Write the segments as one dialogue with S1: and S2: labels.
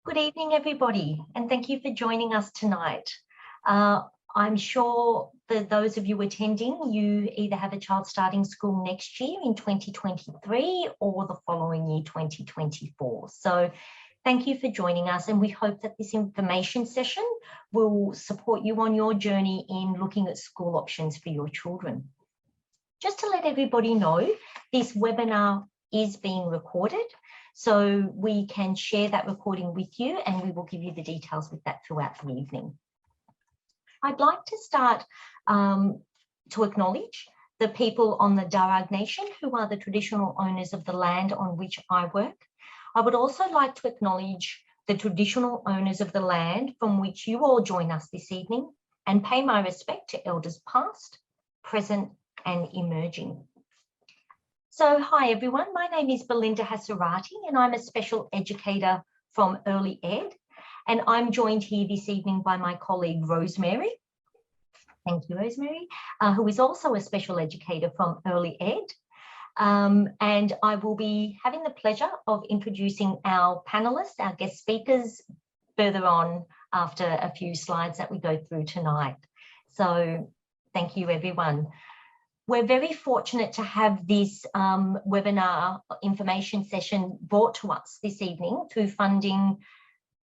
S1: Good evening, everybody, and thank you for joining us tonight. I'm sure that those of you attending, you either have a child starting school next year in 2023 or the following year, 2024. So thank you for joining us, and we hope that this information session will support you on your journey in looking at school options for your children. Just to let everybody know, this webinar is being recorded, so we can share that recording with you, and we will give you the details with that throughout the evening. I'd like to start to acknowledge the people on the Darug Nation, who are the traditional owners of the land on which I work. I would also like to acknowledge the traditional owners of the land from which you all join us this evening, and pay my respect to elders past, present, and emerging. So hi everyone, my name is Belinda Hasarati and I'm a special educator from Early Ed, and I'm joined here this evening by my colleague Rosemary. Thank you, Rosemary, who is also a special educator from Early Ed. And I will be having the pleasure of introducing our panelists, our guest speakers, further on after a few slides that we go through tonight. So thank you everyone. We're very fortunate to have this webinar information session brought to us this evening through funding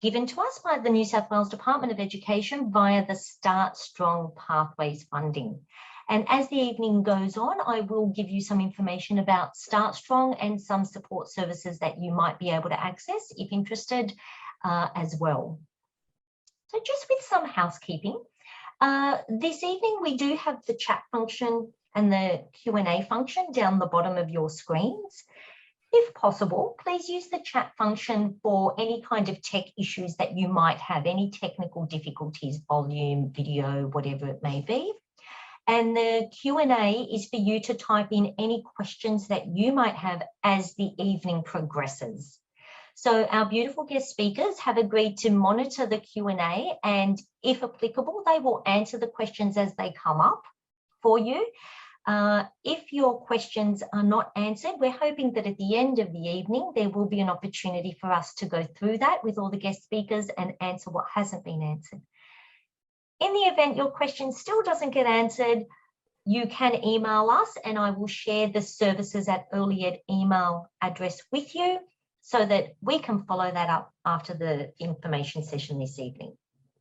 S1: given to us by the New South Wales Department of Education via the Start Strong Pathways funding. And as the evening goes on, I will give you some information about Start Strong and some support services that you might be able to access if interested as well. So just with some housekeeping, this evening we do have the chat function and the Q&A function down the bottom of your screens. If possible, please use the chat function for any kind of tech issues that you might have, any technical difficulties, volume, video, whatever it may be. And the Q&A is for you to type in any questions that you might have as the evening progresses. So our beautiful guest speakers have agreed to monitor the Q&A, and if applicable, they will answer the questions as they come up for you. If your questions are not answered, we're hoping that at the end of the evening, there will be an opportunity for us to go through that with all the guest speakers and answer what hasn't been answered. In the event your question still doesn't get answered, you can email us and I will share the services at Early Ed email address with you so that we can follow that up after the information session this evening.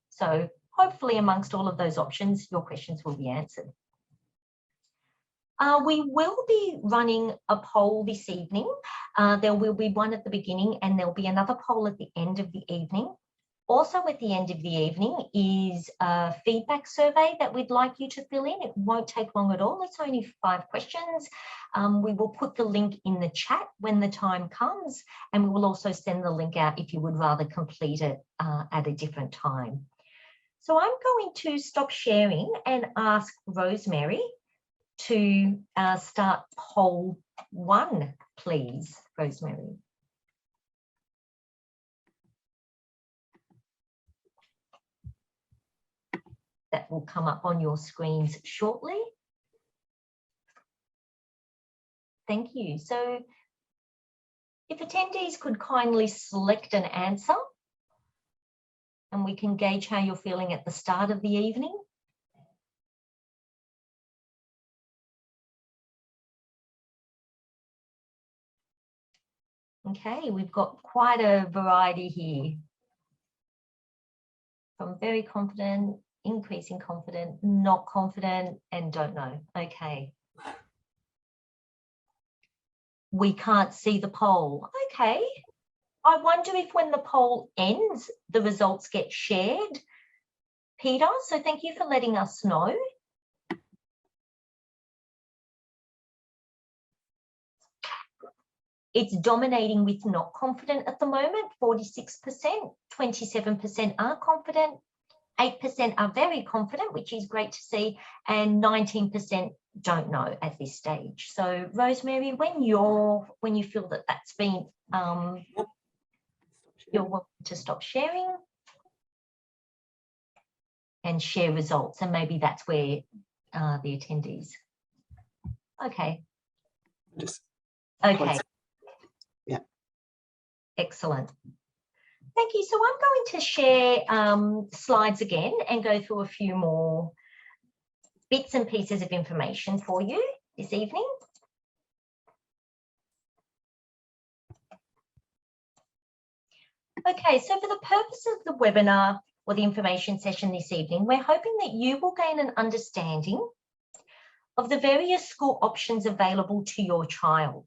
S1: So hopefully amongst all of those options, your questions will be answered. We will be running a poll this evening. There will be one at the beginning and there'll be another poll at the end of the evening. Also at the end of the evening is a feedback survey that we'd like you to fill in. It won't take long at all. It's only 5 questions. We will put the link in the chat when the time comes, and we will also send the link out if you would rather complete it at a different time. So I'm going to stop sharing and ask Rosemary to start poll 1, please, Rosemary. That will come up on your screens shortly. Thank you. So if attendees could kindly select an answer, and we can gauge how you're feeling at the start of the evening. Okay, we've got quite a variety here. From very confident, increasing confident, not confident, and don't know. Okay. We can't see the poll. Okay. I wonder if when the poll ends, the results get shared. Peter, so thank you for letting us know. It's dominating with not confident at the moment, 46%, 27% are confident, 8% are very confident, which is great to see, and 19% don't know at this stage. So Rosemary, when you feel that that's been, you're welcome to stop sharing and share results, and maybe that's where the attendees. Okay. Okay.
S2: Yeah.
S1: Excellent. Thank you. So I'm going to share slides again and go through a few more bits and pieces of information for you this evening. Okay, so for the purpose of the webinar or the information session this evening, we're hoping that you will gain an understanding of the various school options available to your child.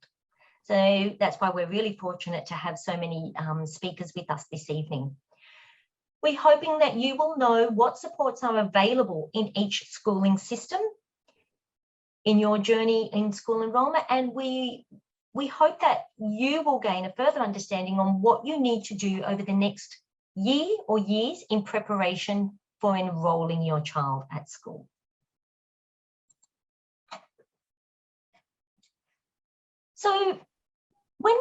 S1: So that's why we're really fortunate to have so many speakers with us this evening. We're hoping that you will know what supports are available in each schooling system in your journey in school enrolment, and we hope that you will gain a further understanding on what you need to do over the next year or years in preparation for enrolling your child at school. So when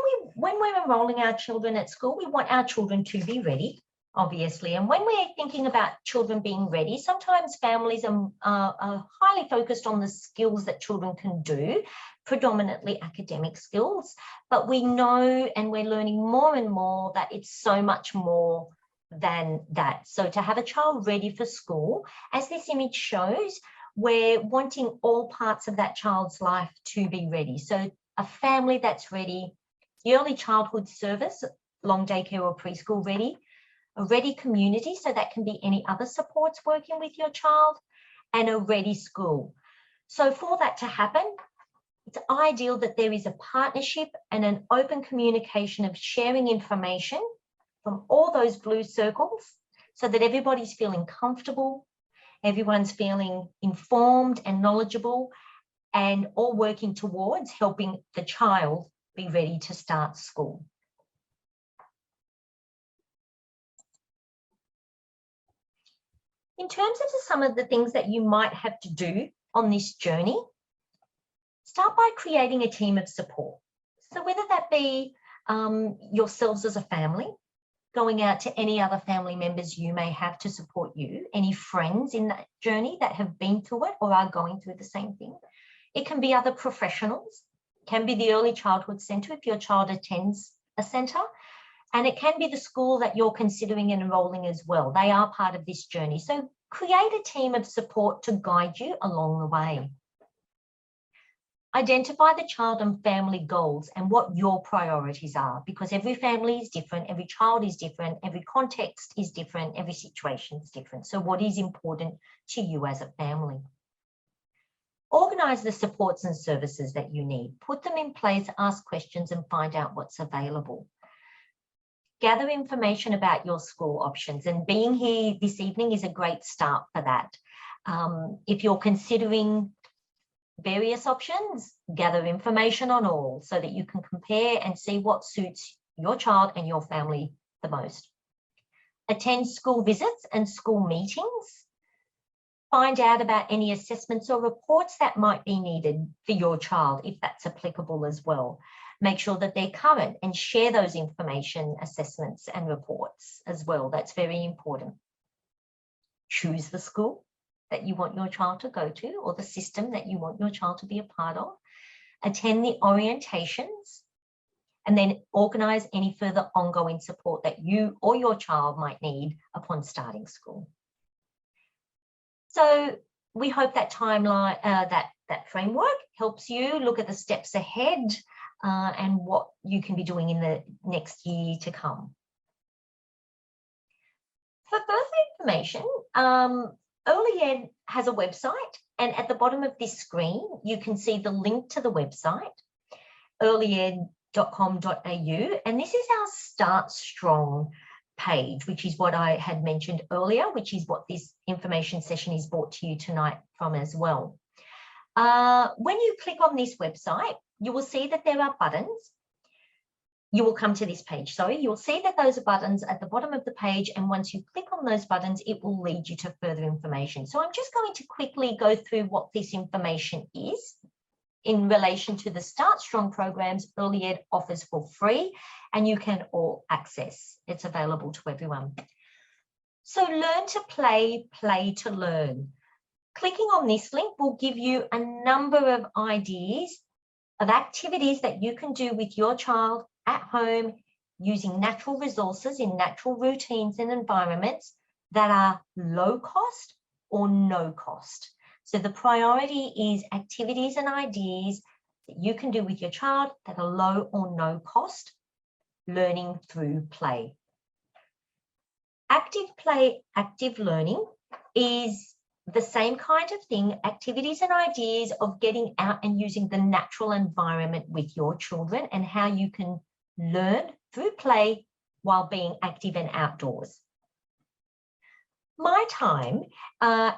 S1: we're enrolling our children at school, we want our children to be ready, obviously. And when we're thinking about children being ready, sometimes families are highly focused on the skills that children can do, predominantly academic skills. But we know, and we're learning more and more, that it's so much more than that. So to have a child ready for school, as this image shows, we're wanting all parts of that child's life to be ready. So a family that's ready, the early childhood service, long daycare or preschool ready, a ready community, so that can be any other supports working with your child, and a ready school. So for that to happen, it's ideal that there is a partnership and an open communication of sharing information from all those blue circles so that everybody's feeling comfortable, everyone's feeling informed and knowledgeable, and all working towards helping the child be ready to start school. In terms of some of the things that you might have to do on this journey, start by creating a team of support. So whether that be yourselves as a family, going out to any other family members you may have to support you, any friends in that journey that have been through it or are going through the same thing. It can be other professionals, can be the early childhood centre if your child attends a centre, and it can be the school that you're considering enrolling as well. They are part of this journey. So create a team of support to guide you along the way. Identify the child and family goals and what your priorities are, because every family is different, every child is different, every context is different, every situation is different. So what is important to you as a family? Organise the supports and services that you need. Put them in place, ask questions and find out what's available. Gather information about your school options, and being here this evening is a great start for that. If you're considering various options, gather information on all so that you can compare and see what suits your child and your family the most. Attend school visits and school meetings. Find out about any assessments or reports that might be needed for your child, if that's applicable as well. Make sure that they're current and share those information, assessments and reports as well. That's very important. Choose the school that you want your child to go to, or the system that you want your child to be a part of. Attend the orientations, and then organise any further ongoing support that you or your child might need upon starting school. So we hope that timeline, that framework helps you look at the steps ahead and what you can be doing in the next year to come. For further information, Early Ed has a website, and at the bottom of this screen, you can see the link to the website, earlyed.com.au, and this is our Start Strong page, which is what I had mentioned earlier, which is what this information session is brought to you tonight from as well. When you click on this website, you will see that there are buttons. You will come to this page, you'll see that those are buttons at the bottom of the page, and once you click on those buttons, it will lead you to further information. So I'm just going to quickly go through what this information is in relation to the Start Strong programs Early Ed offers for free, and you can all access. It's available to everyone. So learn to play, play to learn. Clicking on this link will give you a number of ideas of activities that you can do with your child at home, using natural resources in natural routines and environments that are low cost or no cost. So the priority is activities and ideas that you can do with your child that are low or no cost, learning through play. Active play, active learning is the same kind of thing, activities and ideas of getting out and using the natural environment with your children and how you can learn through play while being active and outdoors. My Time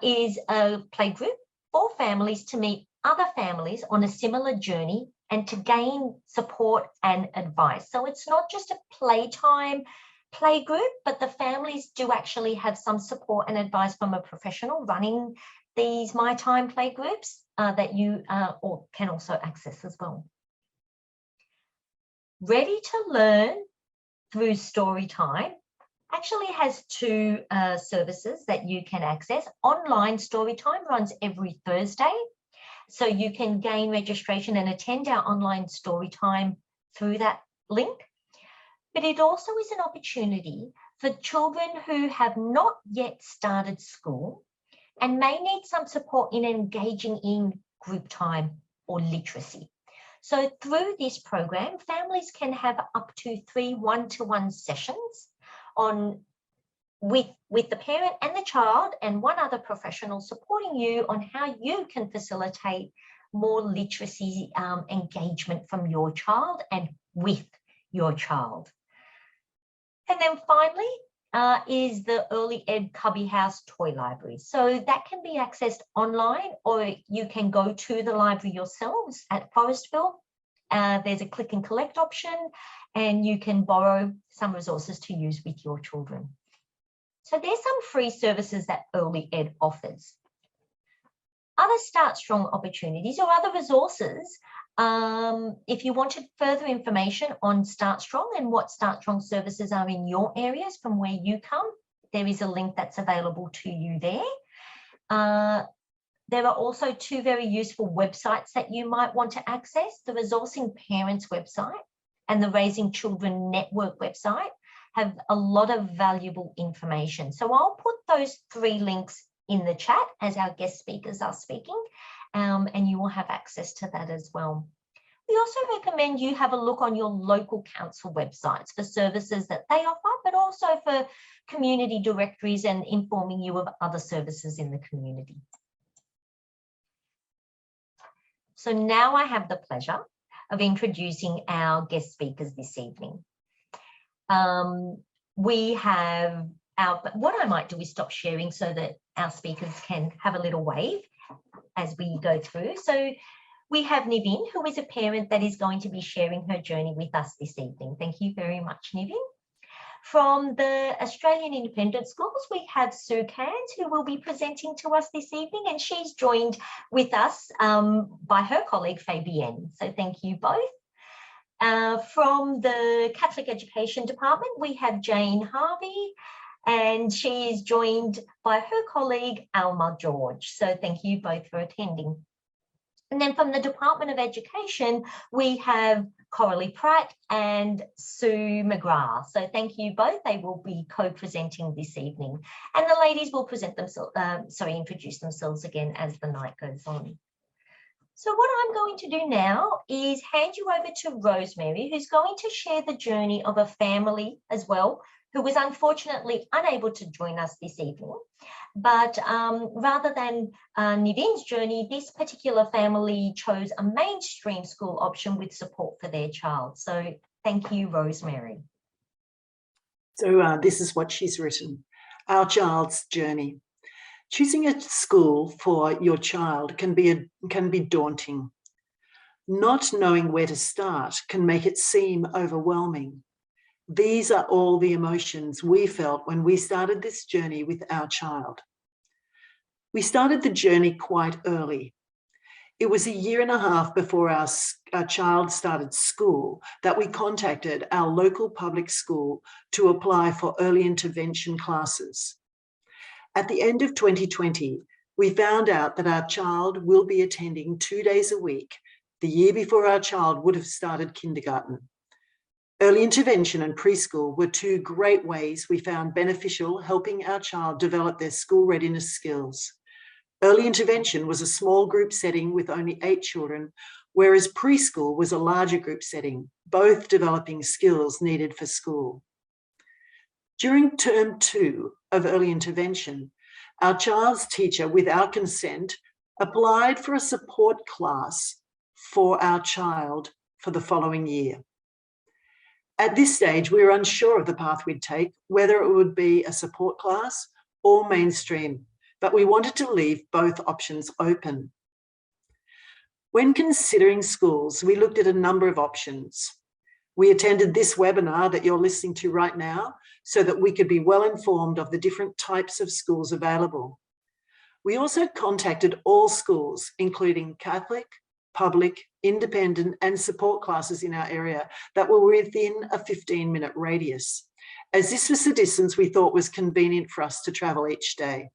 S1: is a play group for families to meet other families on a similar journey and to gain support and advice. So it's not just a playtime play group, but the families do actually have some support and advice from a professional running these My Time play groups that you can also access as well. Ready to Learn through Story Time actually has two services that you can access. Online Story Time runs every Thursday, so you can gain registration and attend our online story time through that link. But it also is an opportunity for children who have not yet started school and may need some support in engaging in group time or literacy. So through this program, families can have up to 3 one-to-one sessions with the parent and the child and one other professional supporting you on how you can facilitate more literacy engagement from your child and with your child. And then finally is the Early Ed Cubby House Toy Library. So that can be accessed online, or you can go to the library yourselves at Forestville. There's a click and collect option, and you can borrow some resources to use with your children. So there's some free services that Early Ed offers. Other Start Strong opportunities or other resources, if you wanted further information on Start Strong and what Start Strong services are in your areas from where you come, there is a link that's available to you there. There are also two very useful websites that you might want to access, the Resourcing Parents website and the Raising Children Network website have a lot of valuable information. So I'll put those 3 links in the chat as our guest speakers are speaking, and you will have access to that as well. We also recommend you have a look on your local council websites for services that they offer, but also for community directories and informing you of other services in the community. So now I have the pleasure of introducing our guest speakers this evening. We have what I might do is stop sharing so that our speakers can have a little wave as we go through. So we have Nivin, who is a parent that is going to be sharing her journey with us this evening. Thank you very much, Nivin. From the Australian Independent Schools, we have Sue Cairns, who will be presenting to us this evening, and she's joined with us by her colleague, Fabienne. So thank you both. From the Catholic Education Department, we have Jane Harvey, and she is joined by her colleague, Alma George. So thank you both for attending. And then from the Department of Education, we have Coralie Pratt and Sue McGrath. So thank you both. They will be co-presenting this evening. And the ladies will present themselves, introduce themselves again as the night goes on. So what I'm going to do now is hand you over to Rosemary, who's going to share the journey of a family as well, who was unfortunately unable to join us this evening. But rather than Nivin's journey, this particular family chose a mainstream school option with support for their child. So thank you, Rosemary.
S2: So this is what she's written. Our child's journey. Choosing a school for your child can be daunting. Not knowing where to start can make it seem overwhelming. These are all the emotions we felt when we started this journey with our child. We started the journey quite early. It was 1.5 years before our child started school that we contacted our local public school to apply for early intervention classes. At the end of 2020, we found out that our child will be attending 2 days a week, the year before our child would have started kindergarten. Early intervention and preschool were two great ways we found beneficial helping our child develop their school readiness skills. Early intervention was a small group setting with only 8 children, whereas preschool was a larger group setting, both developing skills needed for school. During term 2 of early intervention, our child's teacher, with our consent, applied for a support class for our child for the following year. At this stage, we were unsure of the path we'd take, whether it would be a support class or mainstream, but we wanted to leave both options open. When considering schools, we looked at a number of options. We attended this webinar that you're listening to right now so that we could be well informed of the different types of schools available. We also contacted all schools, including Catholic, public, independent, and support classes in our area that were within a 15-minute radius, as this was the distance we thought was convenient for us to travel each day.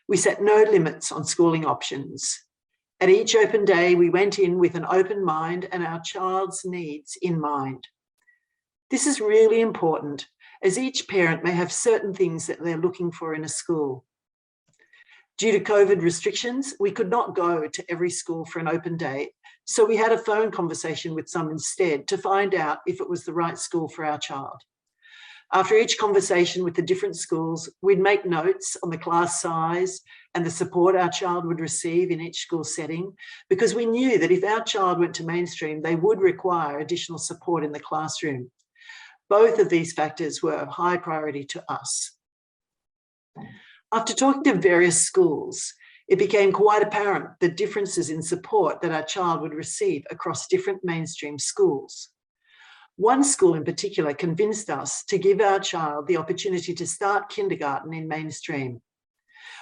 S2: We set no limits on schooling options. At each open day, we went in with an open mind and our child's needs in mind. This is really important, as each parent may have certain things that they're looking for in a school. Due to COVID restrictions, we could not go to every school for an open day, so we had a phone conversation with some instead to find out if it was the right school for our child. After each conversation with the different schools, we'd make notes on the class size and the support our child would receive in each school setting, because we knew that if our child went to mainstream, they would require additional support in the classroom. Both of these factors were of high priority to us. After talking to various schools, it became quite apparent the differences in support that our child would receive across different mainstream schools. One school in particular convinced us to give our child the opportunity to start kindergarten in mainstream.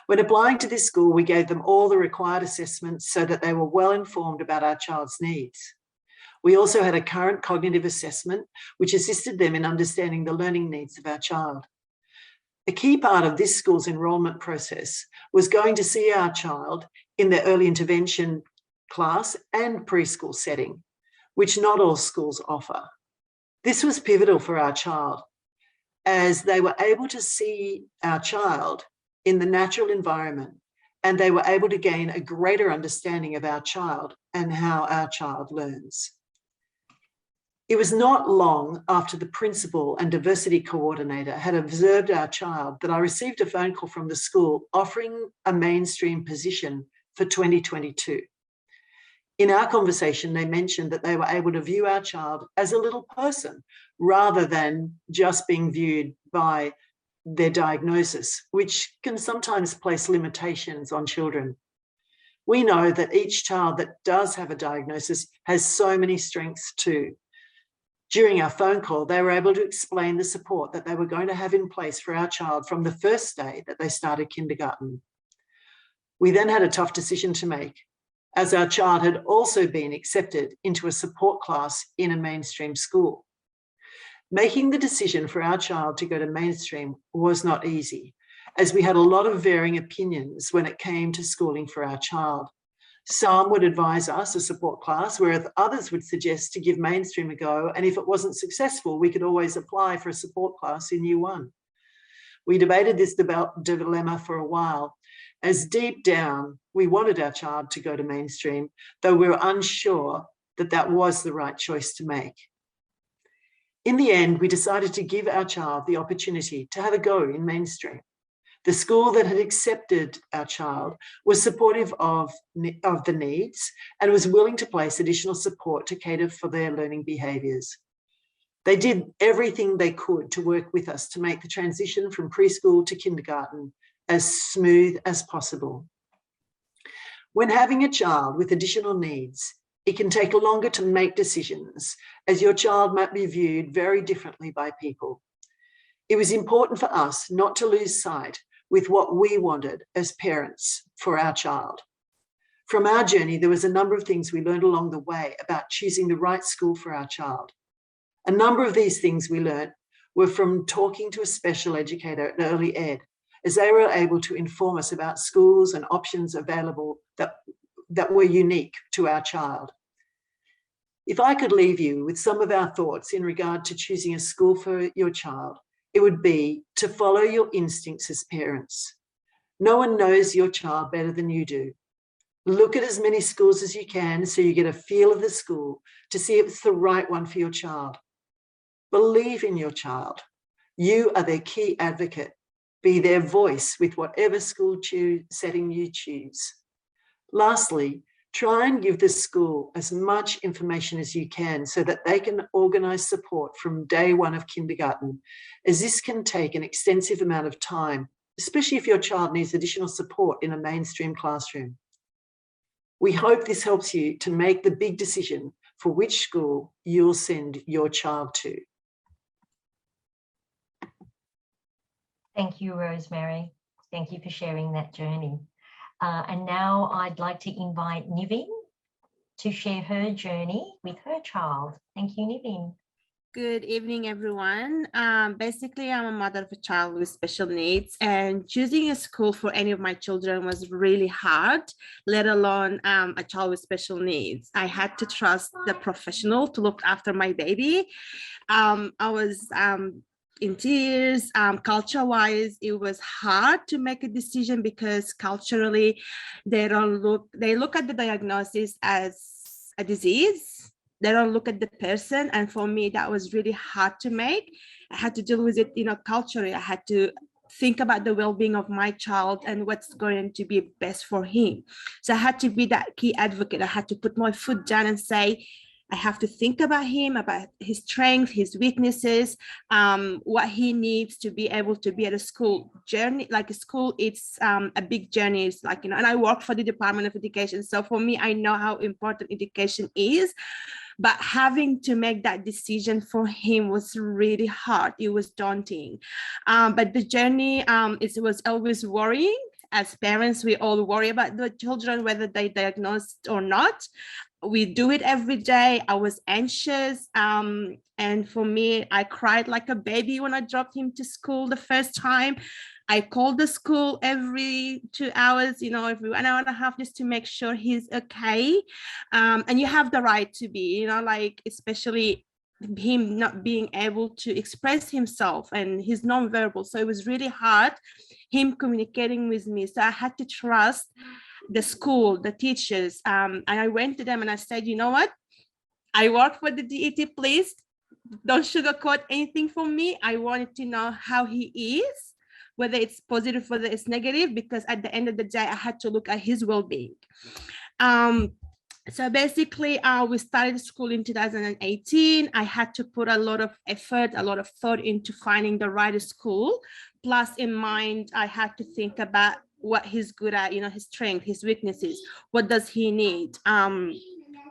S2: When applying to this school, we gave them all the required assessments so that they were well informed about our child's needs. We also had a current cognitive assessment, which assisted them in understanding the learning needs of our child. A key part of this school's enrolment process was going to see our child in their early intervention class and preschool setting, which not all schools offer. This was pivotal for our child, as they were able to see our child in the natural environment, and they were able to gain a greater understanding of our child and how our child learns. It was not long after the principal and diversity coordinator had observed our child that I received a phone call from the school offering a mainstream position for 2022. In our conversation, they mentioned that they were able to view our child as a little person rather than just being viewed by their diagnosis, which can sometimes place limitations on children. We know that each child that does have a diagnosis has so many strengths too. During our phone call, they were able to explain the support that they were going to have in place for our child from the first day that they started kindergarten. We then had a tough decision to make, as our child had also been accepted into a support class in a mainstream school. Making the decision for our child to go to mainstream was not easy, as we had a lot of varying opinions when it came to schooling for our child. Some would advise us a support class, whereas others would suggest to give mainstream a go, and if it wasn't successful, we could always apply for a support class in year 1. We debated this dilemma for a while, as deep down we wanted our child to go to mainstream, though we were unsure that that was the right choice to make. In the end, we decided to give our child the opportunity to have a go in mainstream. The school that had accepted our child was supportive of the needs and was willing to place additional support to cater for their learning behaviours. They did everything they could to work with us to make the transition from preschool to kindergarten as smooth as possible. When having a child with additional needs, it can take longer to make decisions, as your child might be viewed very differently by people. It was important for us not to lose sight with what we wanted as parents for our child. From our journey, there was a number of things we learned along the way about choosing the right school for our child. A number of these things we learned were from talking to a special educator at Early Ed, as they were able to inform us about schools and options available that were unique to our child. If I could leave you with some of our thoughts in regard to choosing a school for your child, it would be to follow your instincts as parents. No one knows your child better than you do. Look at as many schools as you can so you get a feel of the school to see if it's the right one for your child. Believe in your child. You are their key advocate. Be their voice with whatever school setting you choose. Lastly, try and give the school as much information as you can so that they can organise support from day one of kindergarten, as this can take an extensive amount of time, especially if your child needs additional support in a mainstream classroom. We hope this helps you to make the big decision for which school you'll send your child to.
S1: Thank you, Rosemary. Thank you for sharing that journey. And now I'd like to invite Nivin to share her journey with her child. Thank you, Nivin.
S3: Good evening, everyone. Basically, I'm a mother of a child with special needs, and choosing a school for any of my children was really hard, let alone a child with special needs. I had to trust the professional to look after my baby. I was in tears. Culture-wise, it was hard to make a decision because culturally, they look at the diagnosis as a disease. They don't look at the person, and for me, that was really hard to make. I had to deal with it, culturally. I had to think about the well-being of my child and what's going to be best for him. So I had to be that key advocate. I had to put my foot down and say, I have to think about him, about his strengths, his weaknesses, what he needs to be able to be at a school journey. Like a school, it's a big journey. It's like, and I work for the Department of Education. So for me, I know how important education is. But having to make that decision for him was really hard. It was daunting. But the journey, it was always worrying. As parents, we all worry about the children, whether they diagnosed or not. We do it every day. I was anxious. And for me, I cried like a baby when I dropped him to school the first time. I called the school every 2 hours, every 1 hour and a half, just to make sure he's okay. And you have the right to be, especially him not being able to express himself and he's nonverbal. So it was really hard, him communicating with me. So I had to trust the school, the teachers. And I went to them and I said, you know what? I work for the DET, please don't sugarcoat anything for me. I wanted to know how he is, whether it's positive, whether it's negative, because at the end of the day, I had to look at his well-being. So basically, we started school in 2018. I had to put a lot of effort, a lot of thought into finding the right school. Plus, in mind, I had to think about what he's good at, his strength, his weaknesses. What does he need?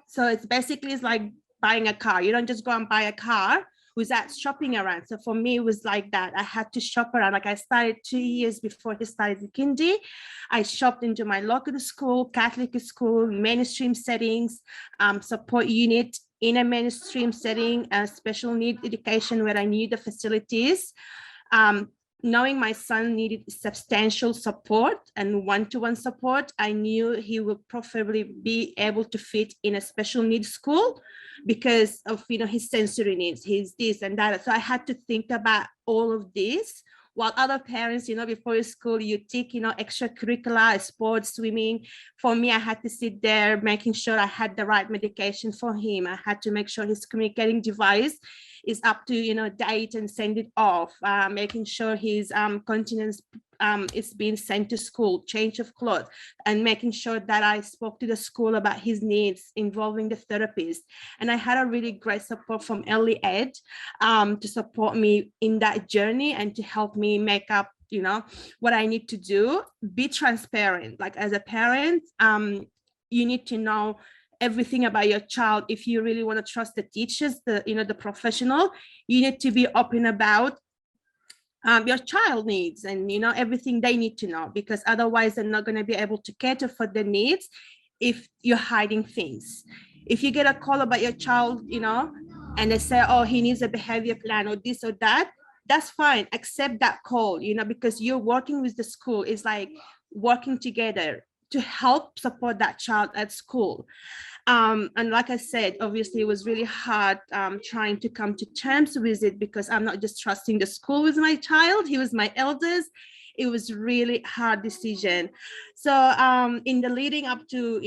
S3: So it's like buying a car. You don't just go and buy a car without shopping around. So for me, it was like that. I had to shop around. Like I started 2 years before he started the kindy. I shopped into my local school, Catholic school, mainstream settings, support unit in a mainstream setting, special need education where I knew the facilities. Knowing my son needed substantial support and one-to-one support, I knew he would preferably be able to fit in a special needs school because of his sensory needs, his this and that. So I had to think about all of this. While other parents, before school, you take, extracurricular, sports, swimming. For me, I had to sit there making sure I had the right medication for him. I had to make sure his communicating device is up to, date and send it off, making sure his continence is being sent to school, change of clothes, and making sure that I spoke to the school about his needs, involving the therapist. And I had a really great support from early ed to support me in that journey and to help me make up, what I need to do. Be transparent. Like as a parent, you need to know everything about your child. If you really want to trust the teachers, the professional, you need to be open about your child needs and everything they need to know, because otherwise they're not going to be able to cater for their needs if you're hiding things. If you get a call about your child, and they say, oh, he needs a behavior plan or this or that, that's fine. Accept that call, because you're working with the school. It's like working together to help support that child at school. And like I said, obviously it was really hard trying to come to terms with it, because I'm not just trusting the school with my child, he was my eldest. It was really hard decision. So in the leading up to,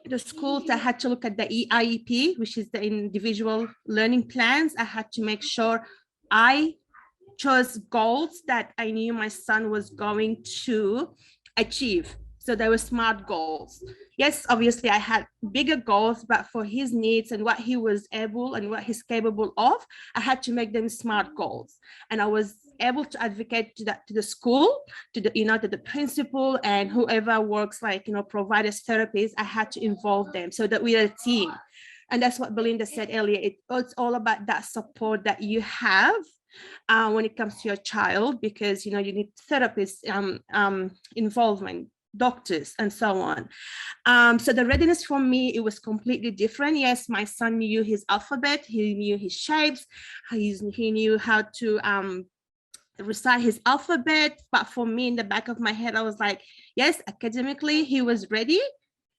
S3: the schools, I had to look at the IEP, which is the individual learning plans. I had to make sure I chose goals that I knew my son was going to achieve. So they were SMART goals. Yes, obviously I had bigger goals, but for his needs and what he was able and what he's capable of, I had to make them SMART goals. And I was able to advocate to the school, to the principal and whoever works like, providers, therapists. I had to involve them so that we are a team. And that's what Belinda said earlier. It's all about that support that you have when it comes to your child, because, you need therapists involvement, doctors, and so on. So the readiness for me, it was completely different. Yes, my son knew his alphabet, he knew his shapes, he knew how to recite his alphabet. But for me, in the back of my head, I was like, yes, academically he was ready,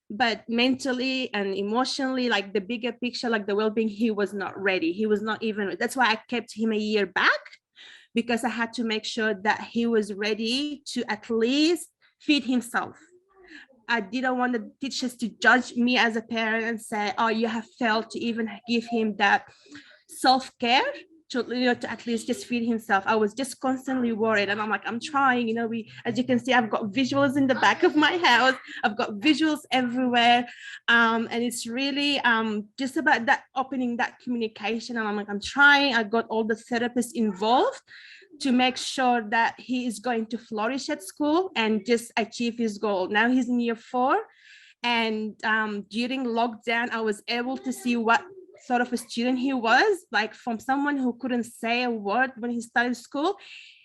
S3: but mentally and emotionally, like the bigger picture, like the well-being, he was not ready. He was not even, that's why I kept him a year back, because I had to make sure that he was ready to at least feed himself. I didn't want the teachers to judge me as a parent and say, oh, you have failed to even give him that self-care to at least just feed himself. I was just constantly worried, and I'm like, I'm trying, as you can see, I've got visuals in the back of my house. I've got visuals everywhere. And it's really just about that opening that communication. And I'm like, I'm trying. I got all the therapists involved to make sure that he is going to flourish at school and just achieve his goal. Now he's in year 4. And during lockdown, I was able to see what sort of a student he was, like from someone who couldn't say a word when he started school.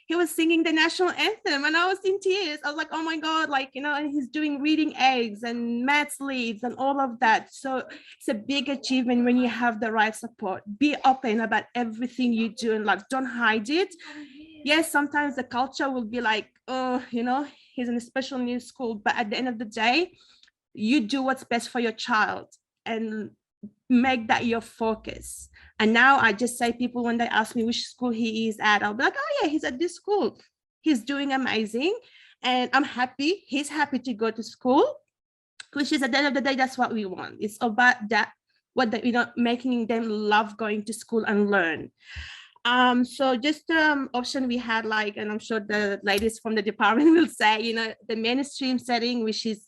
S3: He was singing the national anthem and I was in tears. I was like, oh my God, and he's doing reading aids and maths leads and all of that. So it's a big achievement when you have the right support. Be open about everything you do in life. Don't hide it. Yes, sometimes the culture will be like, oh, he's in a special needs school, but at the end of the day, you do what's best for your child and make that your focus. And now I just say, people, when they ask me which school he is at, I'll be like, oh yeah, he's at this school. He's doing amazing. And I'm happy. He's happy to go to school, which is at the end of the day, that's what we want. It's about that, making them love going to school and learn. So just option we had, and I'm sure the ladies from the department will say, the mainstream setting, which is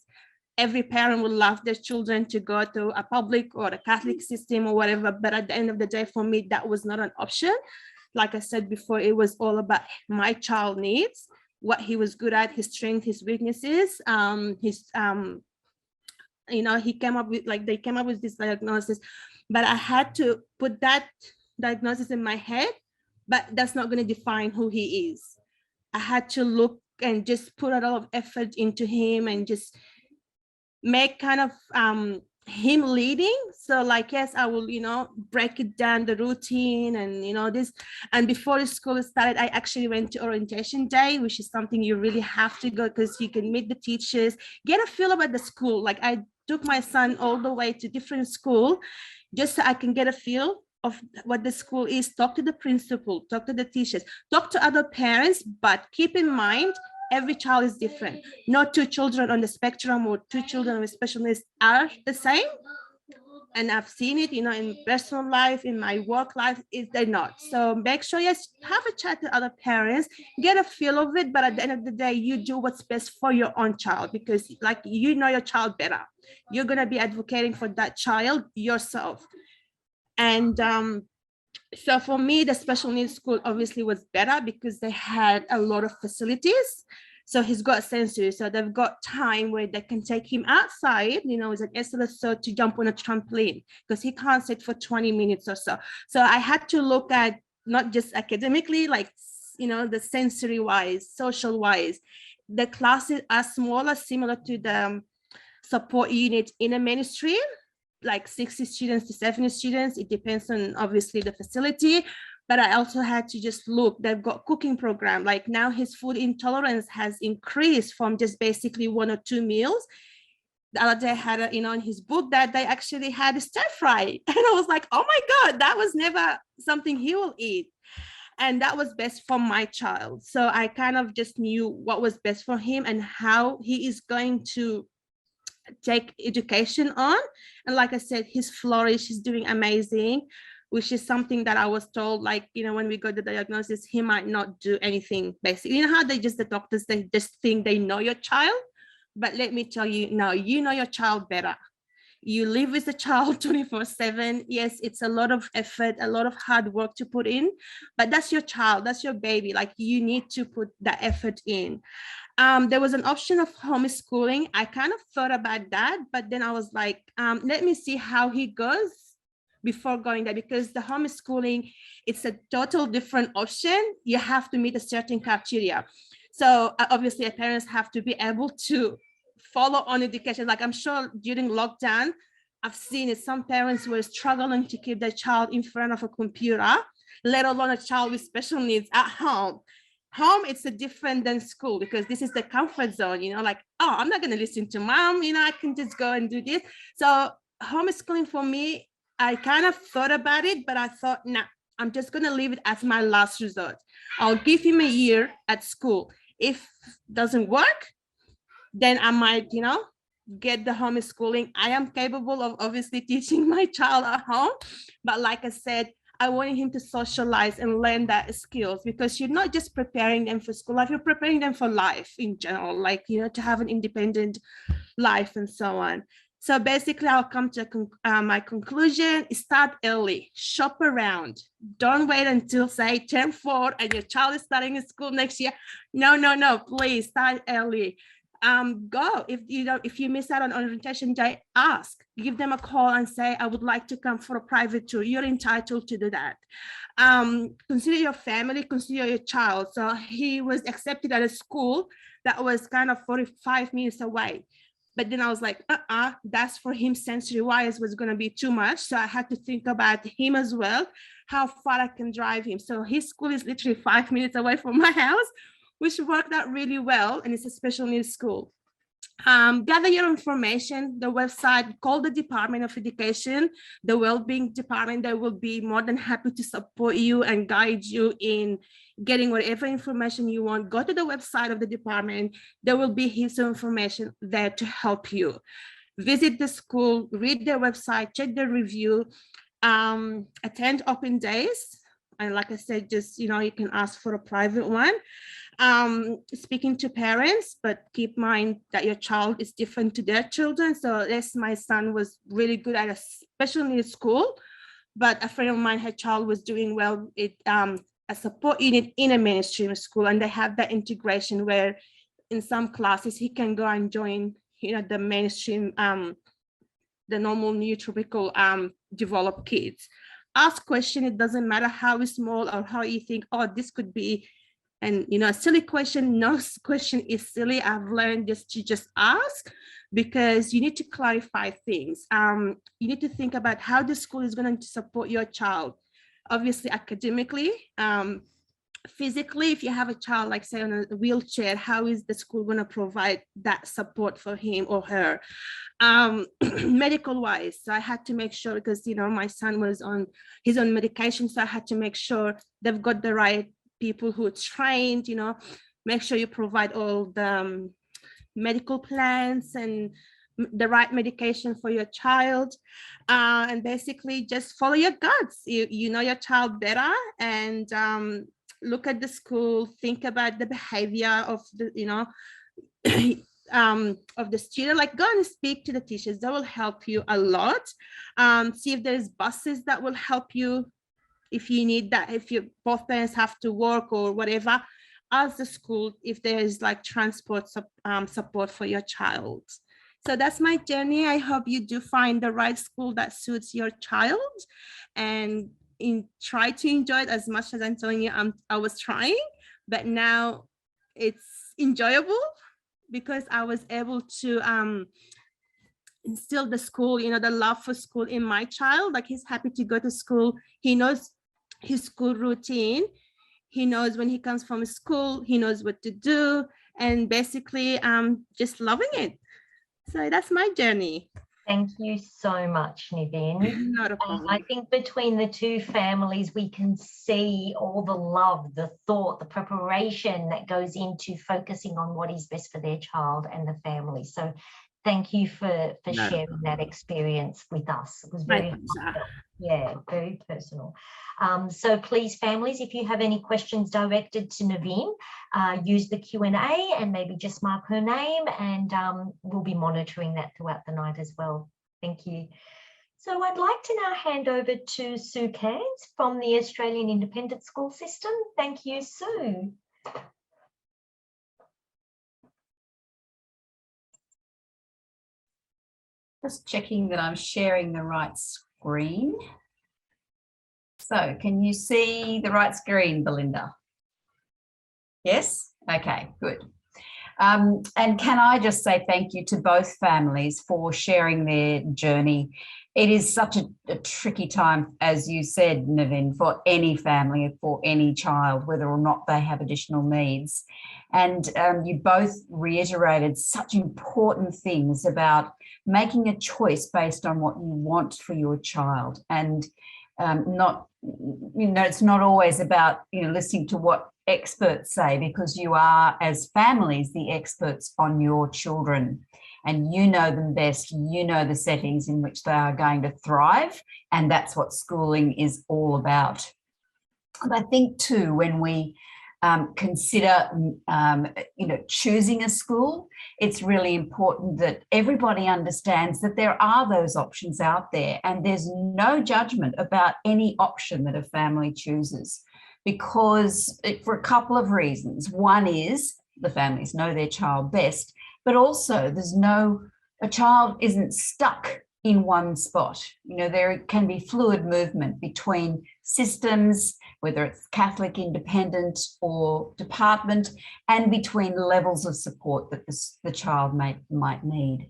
S3: every parent would love their children to go to a public or a Catholic system or whatever. But at the end of the day, for me, that was not an option. Like I said before, it was all about my child needs, what he was good at, his strengths, his weaknesses. He came up with, they came up with this diagnosis, but I had to put that diagnosis in my head, but that's not going to define who he is. I had to look and just put a lot of effort into him and just make kind of him leading. So yes, I will, break it down, the routine and, this. And before the school started, I actually went to orientation day, which is something you really have to go, because you can meet the teachers, get a feel about the school. I took my son all the way to different school just so I can get a feel of what the school is, talk to the principal, talk to the teachers, talk to other parents, but keep in mind, every child is different. No two children on the spectrum or two children with special needs are the same. And I've seen it, in personal life, in my work life, they're not. So make sure, yes, have a chat to other parents, get a feel of it. But at the end of the day, you do what's best for your own child, because your child better. You're going to be advocating for that child yourself. And so for me, the special needs school obviously was better because they had a lot of facilities. So he's got sensory, so they've got time where they can take him outside, as an SLS, so to jump on a trampoline, because he can't sit for 20 minutes or so. So I had to look at not just academically, the sensory wise, social wise. The classes are smaller, similar to the support unit in a mainstream, 60 students to 70 students. It depends on obviously the facility, But I also had to just look, they've got cooking program. Like now his food intolerance has increased from just basically 1 or 2 meals. The other day I had, in his book that they actually had a stir fry. And I was like, oh my God, that was never something he will eat. And that was best for my child. So I kind of just knew what was best for him and how he is going to take education on. And like I said, he's flourished, he's doing amazing, which is something that I was told, like, when we got the diagnosis, he might not do anything basically. You know how the doctors, they just think they know your child. But let me tell you, no, you know your child better. You live with the child 24/7. Yes, it's a lot of effort, a lot of hard work to put in, but that's your child, that's your baby. Like, you need to put that effort in. There was an option of homeschooling. I kind of thought about that, but then I was like, let me see how he goes before going there, because the homeschooling, it's a total different option. You have to meet a certain criteria. So obviously, parents have to be able to follow on education. Like, I'm sure during lockdown, I've seen it. Some parents were struggling to keep their child in front of a computer, let alone a child with special needs at home. Home, it's a different than school, because this is the comfort zone, like, oh, I'm not going to listen to mom, I can just go and do this. So homeschooling for me, I kind of thought about it, but I thought, nah, I'm just going to leave it as my last resort. I'll give him a year at school. If it doesn't work, then I might, get the homeschooling. I am capable of obviously teaching my child at home, but like I said, I wanted him to socialize and learn that skills, because you're not just preparing them for school life, you're preparing them for life in general, like, to have an independent life and so on. So basically, I'll come to my conclusion: start early, shop around. Don't wait until, say, term 4 and your child is starting in school next year. No, please start early. Go. If you miss out on orientation day, ask, give them a call and say, I would like to come for a private tour. You're entitled to do that. Consider your family, consider your child. So he was accepted at a school that was kind of 45 minutes away. But then I was like, that's for him sensory-wise was going to be too much. So I had to think about him as well, how far I can drive him. So his school is literally 5 minutes away from my house, which worked out really well. And it's a special needs school. Gather your information, the website, call the Department of Education, the Wellbeing Department. They will be more than happy to support you and guide you in getting whatever information you want. Go to the website of the department. There will be heaps of information there to help you. Visit the school, read their website, check their review, attend open days. And like I said, just, you can ask for a private one. Speaking to parents, but keep in mind that your child is different to their children. So yes, my son was really good at a special needs school, but a friend of mine, her child was doing well at a support unit in a mainstream school, and they have that integration where in some classes he can go and join, the mainstream, the normal neurotypical developed kids. Ask question. It doesn't matter how small or how you think, oh, this could be. And, a silly question, no question is silly. I've learned just to ask, because you need to clarify things. You need to think about how the school is going to support your child. Obviously, academically, physically, if you have a child, like say on a wheelchair, how is the school going to provide that support for him or her? Medical wise, so I had to make sure, because, my son was on his own medication. So I had to make sure they've got the right people who are trained, make sure you provide all the medical plans and the right medication for your child, and basically just follow your guts. You know your child better, and look at the school, think about the behavior of the, of the student. Like, go and speak to the teachers. That will help you a lot. See if there's buses that will help you. If you need that, if both parents have to work or whatever, ask the school if there is like transport support for your child. So that's my journey. I hope you do find the right school that suits your child, and try to enjoy it as much as I'm telling you I was trying, but now it's enjoyable because I was able to instill the school, the love for school in my child. Like, he's happy to go to school. He knows his school routine. He knows when he comes from school, he knows what to do, and basically just loving it. So that's my journey.
S1: Thank you so much, Nivin.
S3: Not a problem.
S1: I think between the two families, we can see all the love, the thought, the preparation that goes into focusing on what is best for their child and the family. So thank you for sharing that experience with us. It was very heartfelt. Yeah, very personal. So please, families, if you have any questions directed to Naveen, use the Q&A and maybe just mark her name, and we'll be monitoring that throughout the night as well. Thank you. So I'd like to now hand over to Sue Cairns from the Australian Independent School System. Thank you, Sue.
S4: Just checking that I'm sharing the right screen. So can you see the right screen, Belinda? Yes? Okay, good. And can I just say thank you to both families for sharing their journey. It is such a tricky time, as you said, Navin, for any family, for any child, whether or not they have additional needs. And you both reiterated such important things about making a choice based on what you want for your child, and not, it's not always about, listening to what experts say, because you are, as families, the experts on your children, and you know them best. You know the settings in which they are going to thrive, and that's what schooling is all about. And I think too, when we consider choosing a school, it's really important that everybody understands that there are those options out there, and there's no judgment about any option that a family chooses, because for a couple of reasons. One is the families know their child best, but also a child isn't stuck in one spot. There can be fluid movement between systems, whether it's Catholic, independent or department, and between levels of support that the child might need.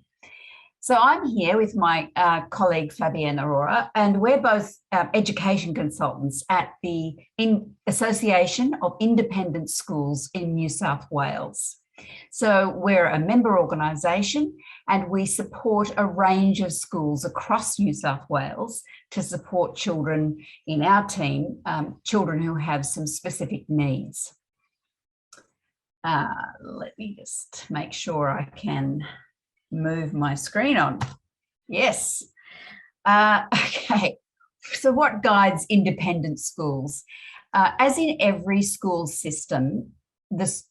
S4: So I'm here with my colleague Fabienne Aurora, and we're both education consultants at the Association of Independent Schools in New South Wales. So we're a member organisation, and we support a range of schools across New South Wales to support children in our team, children who have some specific needs. Let me just make sure I can move my screen on. Yes. Okay. So what guides independent schools? As in every school system,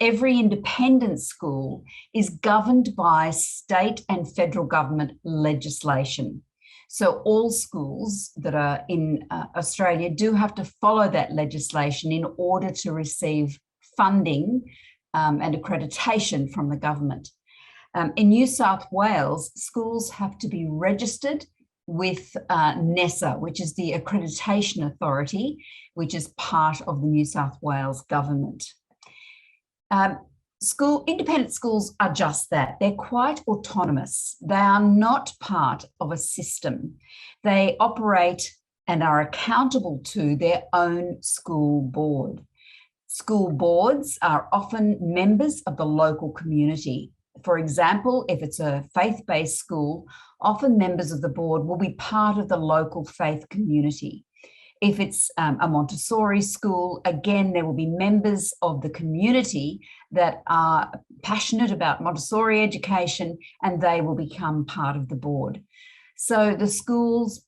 S4: every independent school is governed by state and federal government legislation. So all schools that are in Australia do have to follow that legislation in order to receive funding and accreditation from the government. In New South Wales, schools have to be registered with NESA, which is the accreditation authority, which is part of the New South Wales government. Independent schools are just that. They're quite autonomous. They are not part of a system. They operate and are accountable to their own school board. School boards are often members of the local community. For example, if it's a faith-based school, often members of the board will be part of the local faith community. If it's a Montessori school, again, there will be members of the community that are passionate about Montessori education, and they will become part of the board. So the schools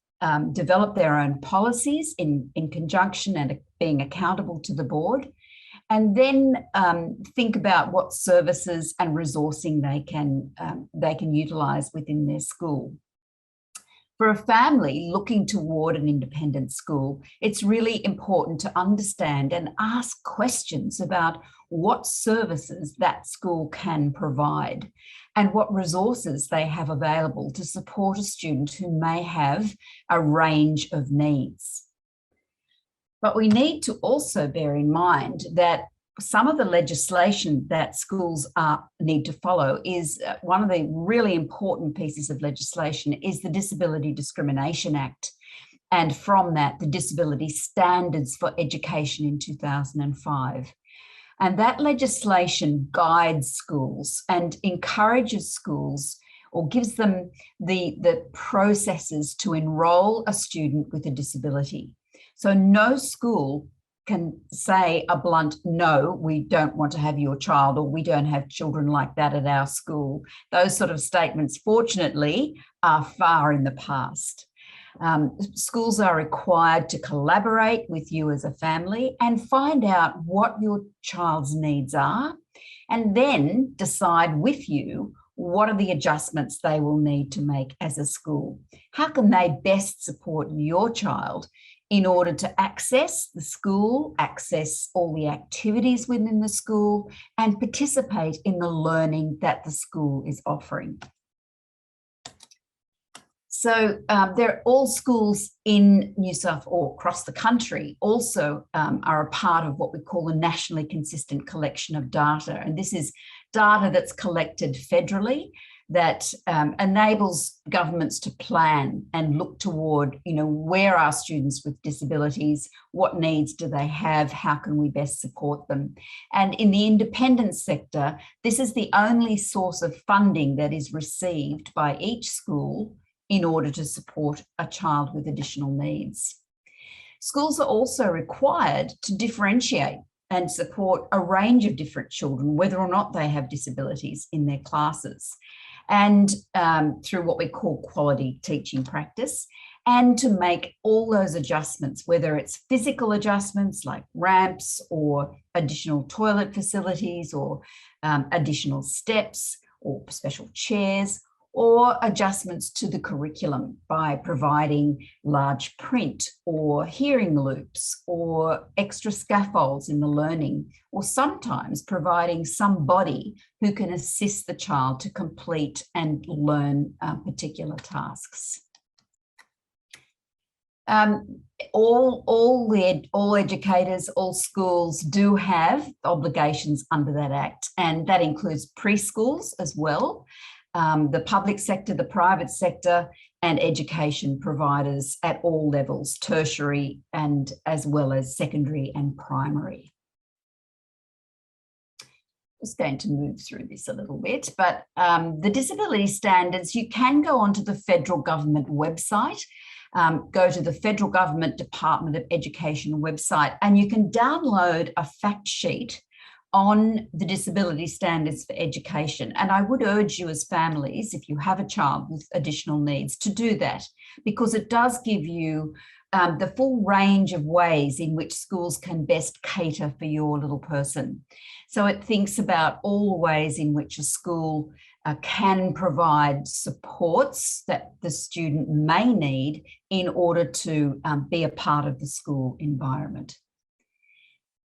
S4: develop their own policies in conjunction and being accountable to the board, and then think about what services and resourcing they can utilise within their school. For a family looking toward an independent school, it's really important to understand and ask questions about what services that school can provide and what resources they have available to support a student who may have a range of needs. But we need to also bear in mind that some of the legislation that schools need to follow is one of the really important pieces of legislation is the Disability Discrimination Act. and from that, the Disability Standards for Education in 2005. And that legislation guides schools and encourages schools, or gives them the processes to enrol a student with a disability. So no school can say a blunt, no, we don't want to have your child, or we don't have children like that at our school. Those sort of statements, fortunately, are far in the past. Schools are required to collaborate with you as a family and find out what your child's needs are, and then decide with you what are the adjustments they will need to make as a school. How can they best support your child in order to access the school, access all the activities within the school, and participate in the learning that the school is offering? So all schools in New South or across the country also are a part of what we call a nationally consistent collection of data. And this is data that's collected federally that enables governments to plan and look toward, where are students with disabilities, what needs do they have, how can we best support them? And in the independent sector, this is the only source of funding that is received by each school in order to support a child with additional needs. Schools are also required to differentiate and support a range of different children, whether or not they have disabilities in their classes, and through what we call quality teaching practice, and to make all those adjustments, whether it's physical adjustments like ramps or additional toilet facilities or additional steps or special chairs, or adjustments to the curriculum by providing large print or hearing loops or extra scaffolds in the learning, or sometimes providing somebody who can assist the child to complete and learn particular tasks. All educators, all schools do have obligations under that Act, and that includes preschools as well. The public sector, the private sector, and education providers at all levels, tertiary and as well as secondary and primary. Just going to move through this a little bit, but the disability standards, you can go onto the federal government website, go to the federal government Department of Education website, and you can download a fact sheet on the disability standards for education. And I would urge you as families, if you have a child with additional needs, to do that, because it does give you the full range of ways in which schools can best cater for your little person. So it thinks about all the ways in which a school can provide supports that the student may need in order to be a part of the school environment.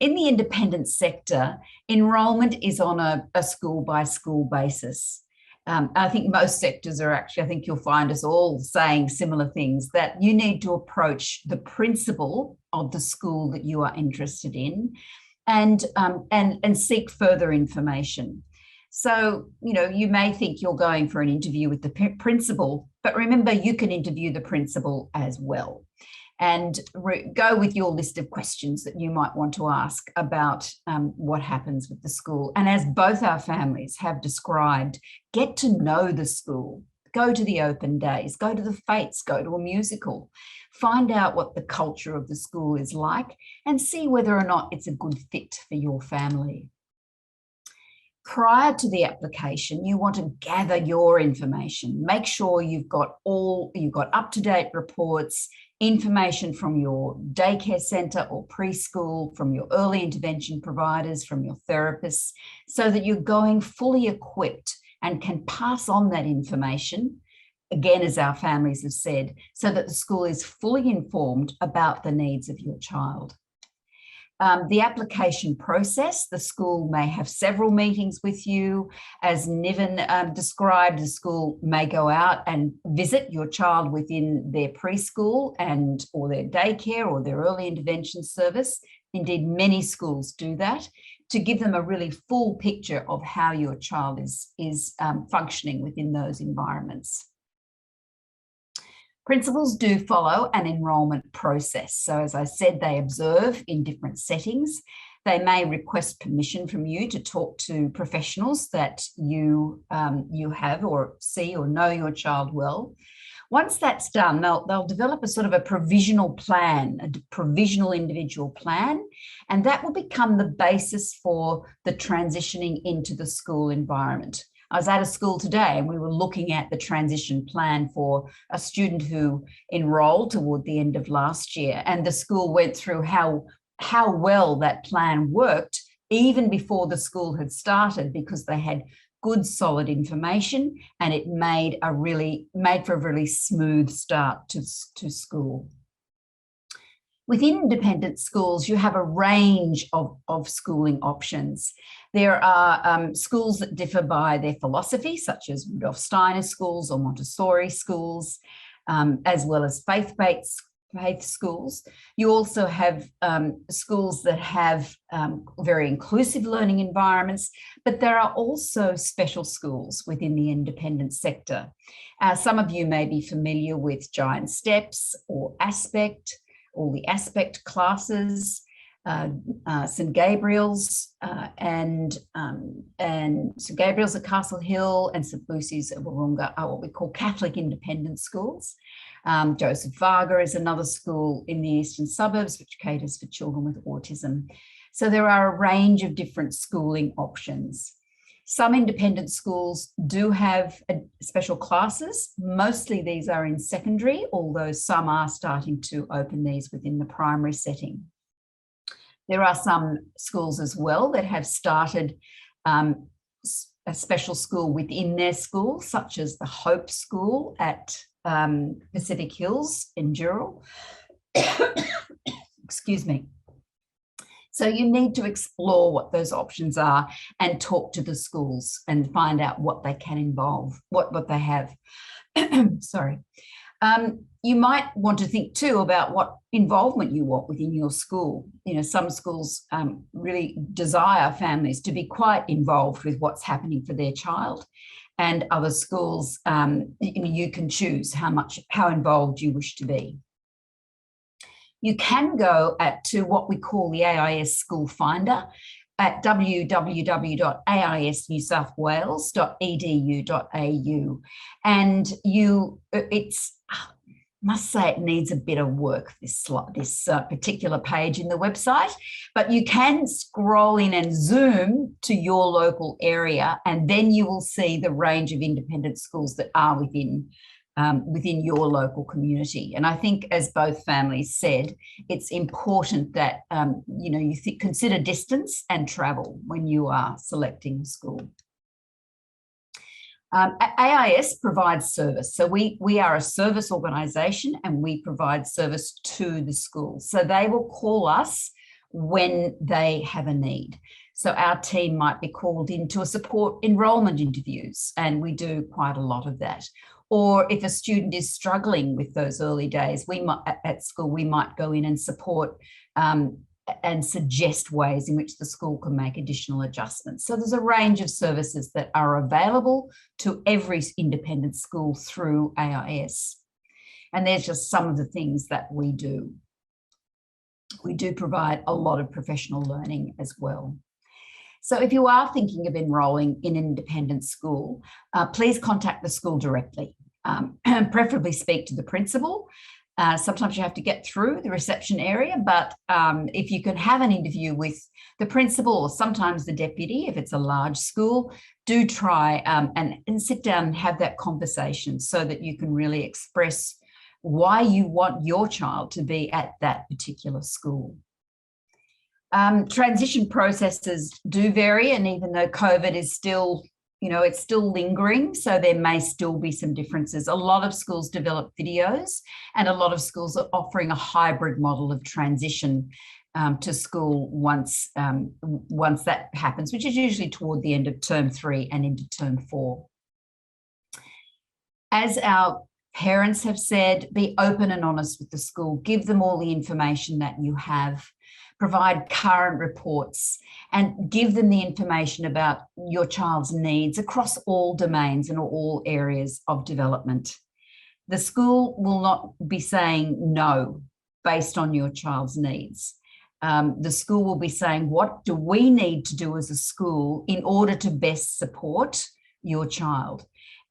S4: In the independent sector, enrolment is on a school-by-school basis. I think most sectors are actually, I think you'll find us all saying similar things, that you need to approach the principal of the school that you are interested in and seek further information. So, you may think you're going for an interview with the principal, but remember, you can interview the principal as well. And go with your list of questions that you might want to ask about what happens with the school. And as both our families have described, get to know the school. Go to the open days, go to the fetes, go to a musical. Find out what the culture of the school is like and see whether or not it's a good fit for your family. Prior to the application, you want to gather your information. Make sure you've got up-to-date reports, information from your daycare centre or preschool, from your early intervention providers, from your therapists, so that you're going fully equipped and can pass on that information, again, as our families have said, so that the school is fully informed about the needs of your child. The application process, the school may have several meetings with you. As Niven described, the school may go out and visit your child within their preschool or their daycare or their early intervention service. Indeed, many schools do that to give them a really full picture of how your child is functioning within those environments. Principals do follow an enrolment process. So as I said, they observe in different settings. They may request permission from you to talk to professionals that you have or see or know your child well. Once that's done, they'll develop a sort of a provisional plan, a provisional individual plan, and that will become the basis for the transitioning into the school environment. I was at a school today and we were looking at the transition plan for a student who enrolled toward the end of last year, and the school went through how well that plan worked even before the school had started, because they had good solid information and it made for a really smooth start to school. Within independent schools, you have a range of schooling options. There are schools that differ by their philosophy, such as Rudolf Steiner schools or Montessori schools, as well as faith-based schools. You also have schools that have very inclusive learning environments, but there are also special schools within the independent sector. Some of you may be familiar with Giant Steps or Aspect, all the Aspect classes, St. Gabriel's and St. Gabriel's at Castle Hill and St. Lucy's of Arunga are what we call Catholic independent schools. Joseph Varga is another school in the eastern suburbs which caters for children with autism. So there are a range of different schooling options. Some independent schools do have special classes. Mostly these are in secondary, although some are starting to open these within the primary setting. There are some schools as well that have started a special school within their school, such as the Hope School at Pacific Hills in Dural. Excuse me. So you need to explore what those options are and talk to the schools and find out what they can involve, what they have. Sorry. You might want to think too about what involvement you want within your school. You know, some schools really desire families to be quite involved with what's happening for their child, and other schools, you can choose how involved you wish to be. You can go to what we call the Ais School Finder at www.aisnewsouthwales.edu.au, and must say it needs a bit of work, this particular page in the website, but you can scroll in and zoom to your local area, and then you will see the range of independent schools that are within your local community. And I think, as both families said, it's important that you consider distance and travel when you are selecting a school. AIS provides service. So we are a service organisation and we provide service to the schools. So they will call us when they have a need. So our team might be called in to support enrolment interviews, and we do quite a lot of that. Or if a student is struggling with those early days, at school, we might go in and support and suggest ways in which the school can make additional adjustments. So there's a range of services that are available to every independent school through AIS. And there's just some of the things that we do. We do provide a lot of professional learning as well. So if you are thinking of enrolling in an independent school, please contact the school directly, preferably speak to the principal. Sometimes you have to get through the reception area, but if you can have an interview with the principal or sometimes the deputy, if it's a large school, do try and sit down and have that conversation so that you can really express why you want your child to be at that particular school. Transition processes do vary, and even though COVID is still, it's still lingering, so there may still be some differences. A lot of schools develop videos, and a lot of schools are offering a hybrid model of transition to school once that happens, which is usually toward the end of term 3 and into term 4. As our parents have said, be open and honest with the school. Give them all the information that you have. Provide current reports and give them the information about your child's needs across all domains and all areas of development. The school will not be saying no based on your child's needs. The school will be saying, what do we need to do as a school in order to best support your child?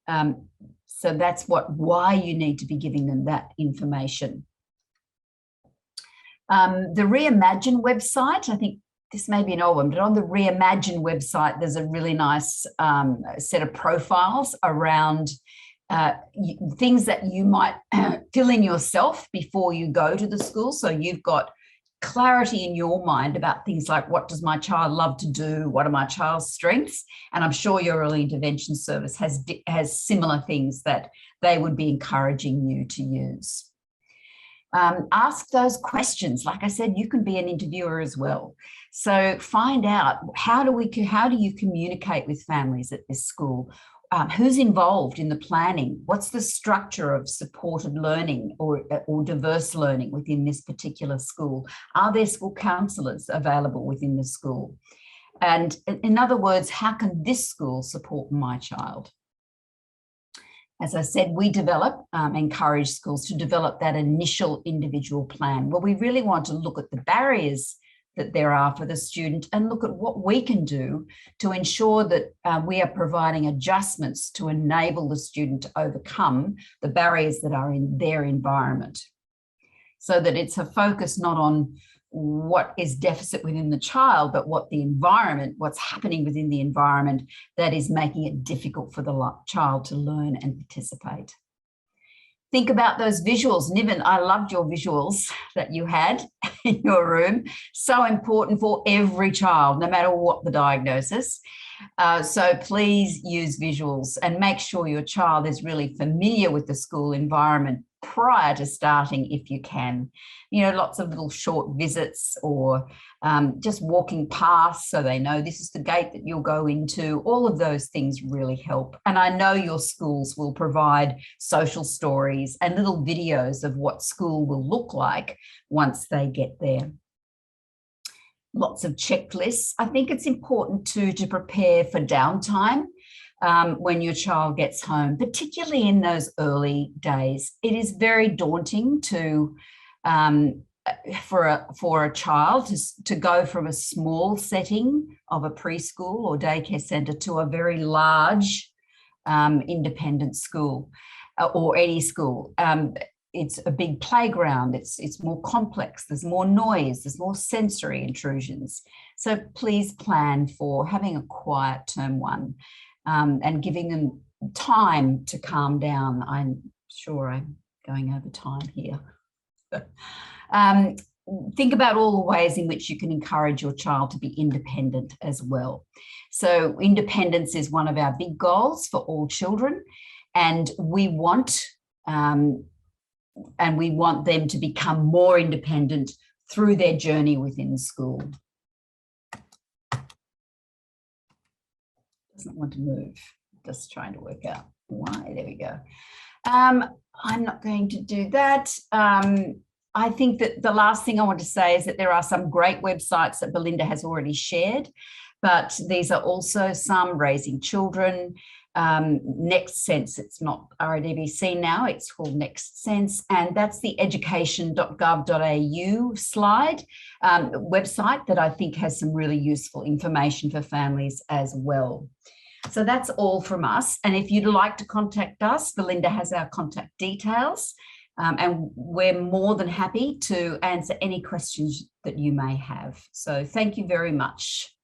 S4: So that's why you need to be giving them that information. The Reimagine website, I think this may be an old one, but on the Reimagine website, there's a really nice set of profiles around things that you might fill in yourself before you go to the school. So you've got clarity in your mind about things like, what does my child love to do? What are my child's strengths? And I'm sure your early intervention service has similar things that they would be encouraging you to use. Ask those questions. Like I said, you can be an interviewer as well. So find out, how do you communicate with families at this school? Who's involved in the planning? What's the structure of supported learning or diverse learning within this particular school? Are there school counsellors available within the school? And in other words, how can this school support my child? As I said, we encourage schools to develop that initial individual plan, where we really want to look at the barriers that there are for the student and look at what we can do to ensure that we are providing adjustments to enable the student to overcome the barriers that are in their environment. So that it's a focus not on what is deficit within the child, but what's happening within the environment that is making it difficult for the child to learn and participate. Think about those visuals. Niven, I loved your visuals that you had in your room. So important for every child, no matter what the diagnosis. So please use visuals and make sure your child is really familiar with the school environment prior to starting, if you can. You know, lots of little short visits or just walking past so they know this is the gate that you'll go into. All of those things really help. And I know your schools will provide social stories and little videos of what school will look like once they get there. Lots of checklists. I think it's important to prepare for downtime. When your child gets home, particularly in those early days. It is very daunting to for a child to go from a small setting of a preschool or daycare centre to a very large independent school or any school. It's a big playground. It's more complex. There's more noise. There's more sensory intrusions. So please plan for having a quiet term one. And giving them time to calm down. I'm sure I'm going over time here. Think about all the ways in which you can encourage your child to be independent as well. So independence is one of our big goals for all children, and we want them to become more independent through their journey within school. Doesn't want to move, just trying to work out why. There we go. I'm not going to do that. I think that the last thing I want to say is that there are some great websites that Belinda has already shared, but these are also some: Raising Children, Next Sense. It's not RADBC now, it's called Next Sense, and that's the education.gov.au website that I think has some really useful information for families as well. So that's all from us. And if you'd like to contact us, Belinda has our contact details, and we're more than happy to answer any questions that you may have. So thank you very much.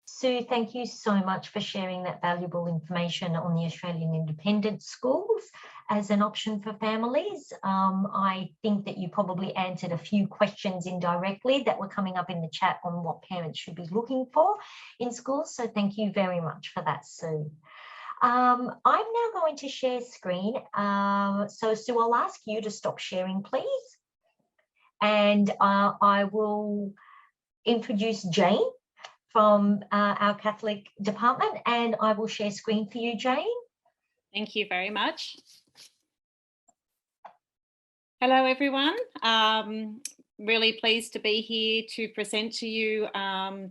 S1: Sue, thank you so much for sharing that valuable information on the Australian independent schools as an option for families. I think that you probably answered a few questions indirectly that were coming up in the chat on what parents should be looking for in schools. So thank you very much for that, Sue. I'm now going to share screen. So Sue, I'll ask you to stop sharing, please. And I will introduce Jane from our Catholic department, and I will share screen for you, Jane.
S5: Thank you very much. Hello, everyone. really pleased to be here to present to you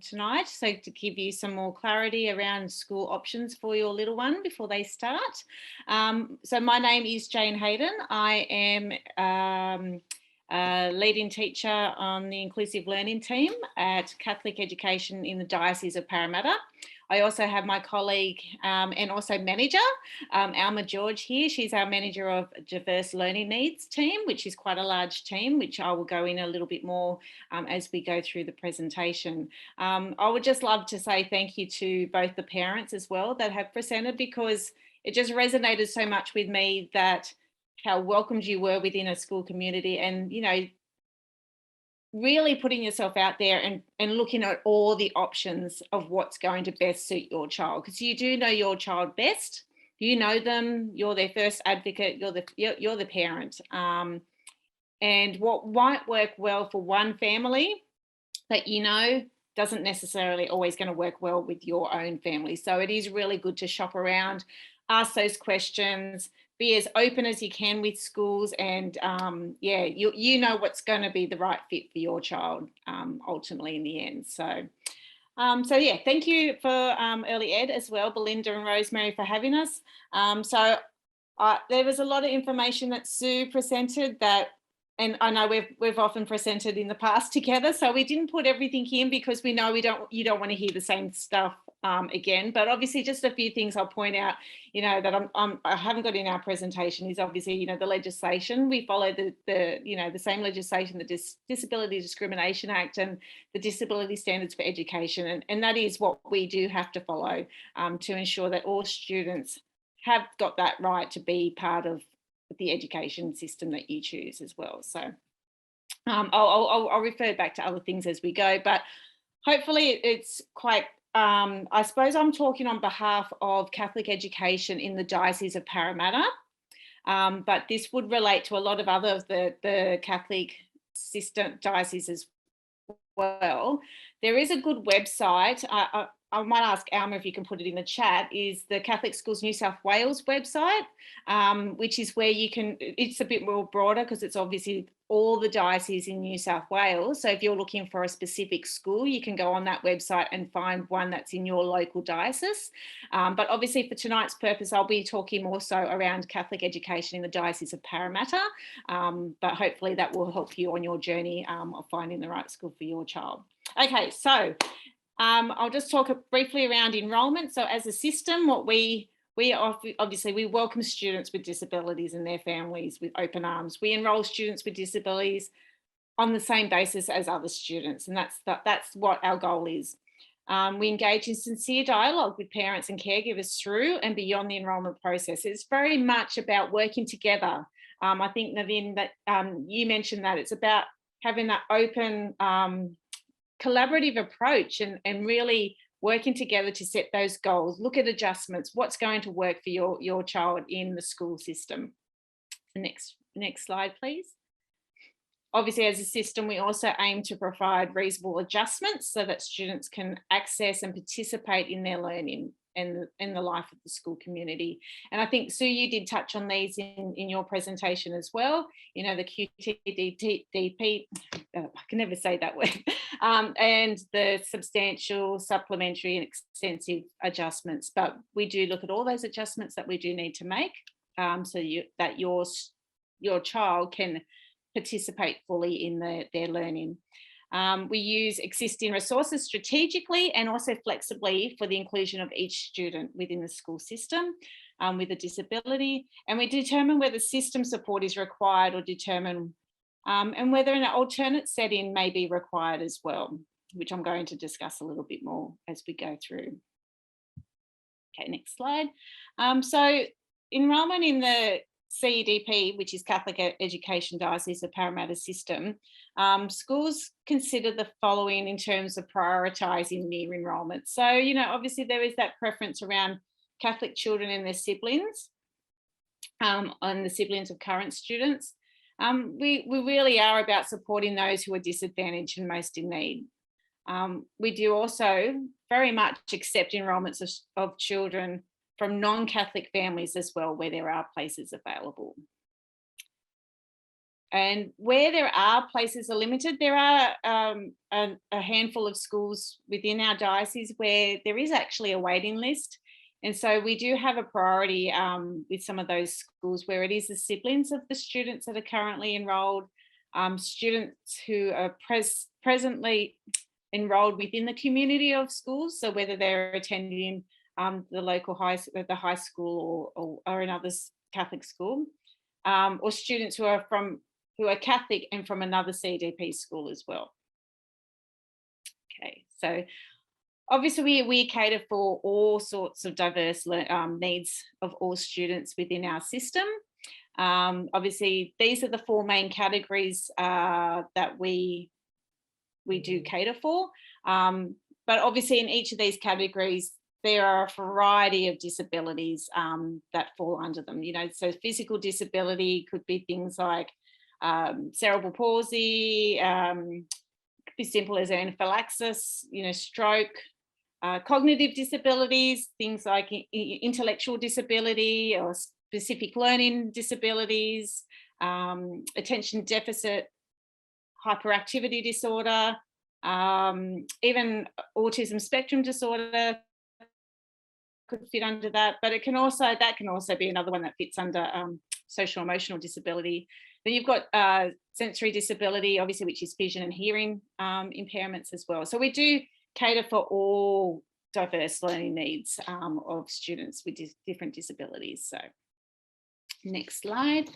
S5: tonight, so to give you some more clarity around school options for your little one before they start. So my name is Jane Hayden. I am a leading teacher on the Inclusive Learning team at Catholic Education in the Diocese of Parramatta. I also have my colleague and also manager, Alma George here. She's our manager of Diverse Learning Needs team, which is quite a large team, which I will go in a little bit more as we go through the presentation. I would just love to say thank you to both the parents as well that have presented, because it just resonated so much with me that how welcomed you were within a school community, and, you know, really putting yourself out there and looking at all the options of what's going to best suit your child, because you do know your child best. You know them, you're their first advocate, you're the parent. And what might work well for one family that you know doesn't necessarily always going to work well with your own family. So it is really good to shop around, ask those questions, be as open as you can with schools, and yeah, you know what's going to be the right fit for your child ultimately in the end. So yeah, thank you for Early Ed as well, Belinda and Rosemary, for having us. There was a lot of information that Sue presented that, and I know we've often presented in the past together, so we didn't put everything in because we know you don't want to hear the same stuff again. But obviously, just a few things I'll point out, you know, that I haven't got in our presentation is obviously, you know, the legislation. We follow the same legislation, the Disability Discrimination Act and the Disability Standards for Education, and that is what we do have to follow to ensure that all students have got that right to be part of the education system that you choose as well. So I'll refer back to other things as we go, but hopefully it's quite, I suppose I'm talking on behalf of Catholic education in the Diocese of Parramatta, but this would relate to a lot of other of the Catholic system dioceses as well. There is a good website. I might ask Alma if you can put it in the chat, is the Catholic Schools New South Wales website, which is where you can, it's a bit more broader because it's obviously all the dioceses in New South Wales. So if you're looking for a specific school, you can go on that website and find one that's in your local diocese. But obviously for tonight's purpose, I'll be talking more so around Catholic education in the Diocese of Parramatta, but hopefully that will help you on your journey of finding the right school for your child. Okay, so I'll just talk briefly around enrolment. So as a system, what we obviously we welcome students with disabilities and their families with open arms. We enrol students with disabilities on the same basis as other students, and that's what our goal is. We engage in sincere dialogue with parents and caregivers through and beyond the enrolment process. It's very much about working together. I think, Navin, that you mentioned that it's about having that open collaborative approach and really working together to set those goals, look at adjustments, what's going to work for your child in the school system. The next slide, please. Obviously, as a system, we also aim to provide reasonable adjustments so that students can access and participate in their learning and in the life of the school community. And I think, Sue, you did touch on these in your presentation as well, you know, the QTDP, I can never say that word, and the substantial, supplementary and extensive adjustments. But we do look at all those adjustments that we do need to make so that your child can participate fully in their learning. We use existing resources strategically and also flexibly for the inclusion of each student within the school system with a disability, and we determine whether system support is required or determine and whether an alternate setting may be required as well, which I'm going to discuss a little bit more as we go through. Okay, next slide. So enrolment in the CEDP, which is Catholic Education Diocese of Parramatta system, schools consider the following in terms of prioritising near enrolment. So, you know, obviously there is that preference around Catholic children and their siblings, and the siblings of current students. We really are about supporting those who are disadvantaged and most in need. We do also very much accept enrolments of children from non-Catholic families as well, where there are places available. And where there are places are limited, there are a handful of schools within our diocese where there is actually a waiting list. And so we do have a priority with some of those schools where it is the siblings of the students that are currently enrolled, students who are presently enrolled within the community of schools. So whether they're attending the local high school or another Catholic school, or students who are Catholic and from another Cedp school as well. Okay, so obviously we cater for all sorts of diverse needs of all students within our system. Obviously, these are the four main categories that we do cater for. But obviously in each of these categories, there are a variety of disabilities that fall under them. You know, so physical disability could be things like cerebral palsy, could be simple as anaphylaxis, you know, stroke, cognitive disabilities, things like intellectual disability or specific learning disabilities, attention deficit hyperactivity disorder, even autism spectrum disorder could fit under that, but that can also be another one that fits under social emotional disability. Then you've got sensory disability, obviously, which is vision and hearing impairments as well. So we do cater for all diverse learning needs of students with different disabilities. So next slide.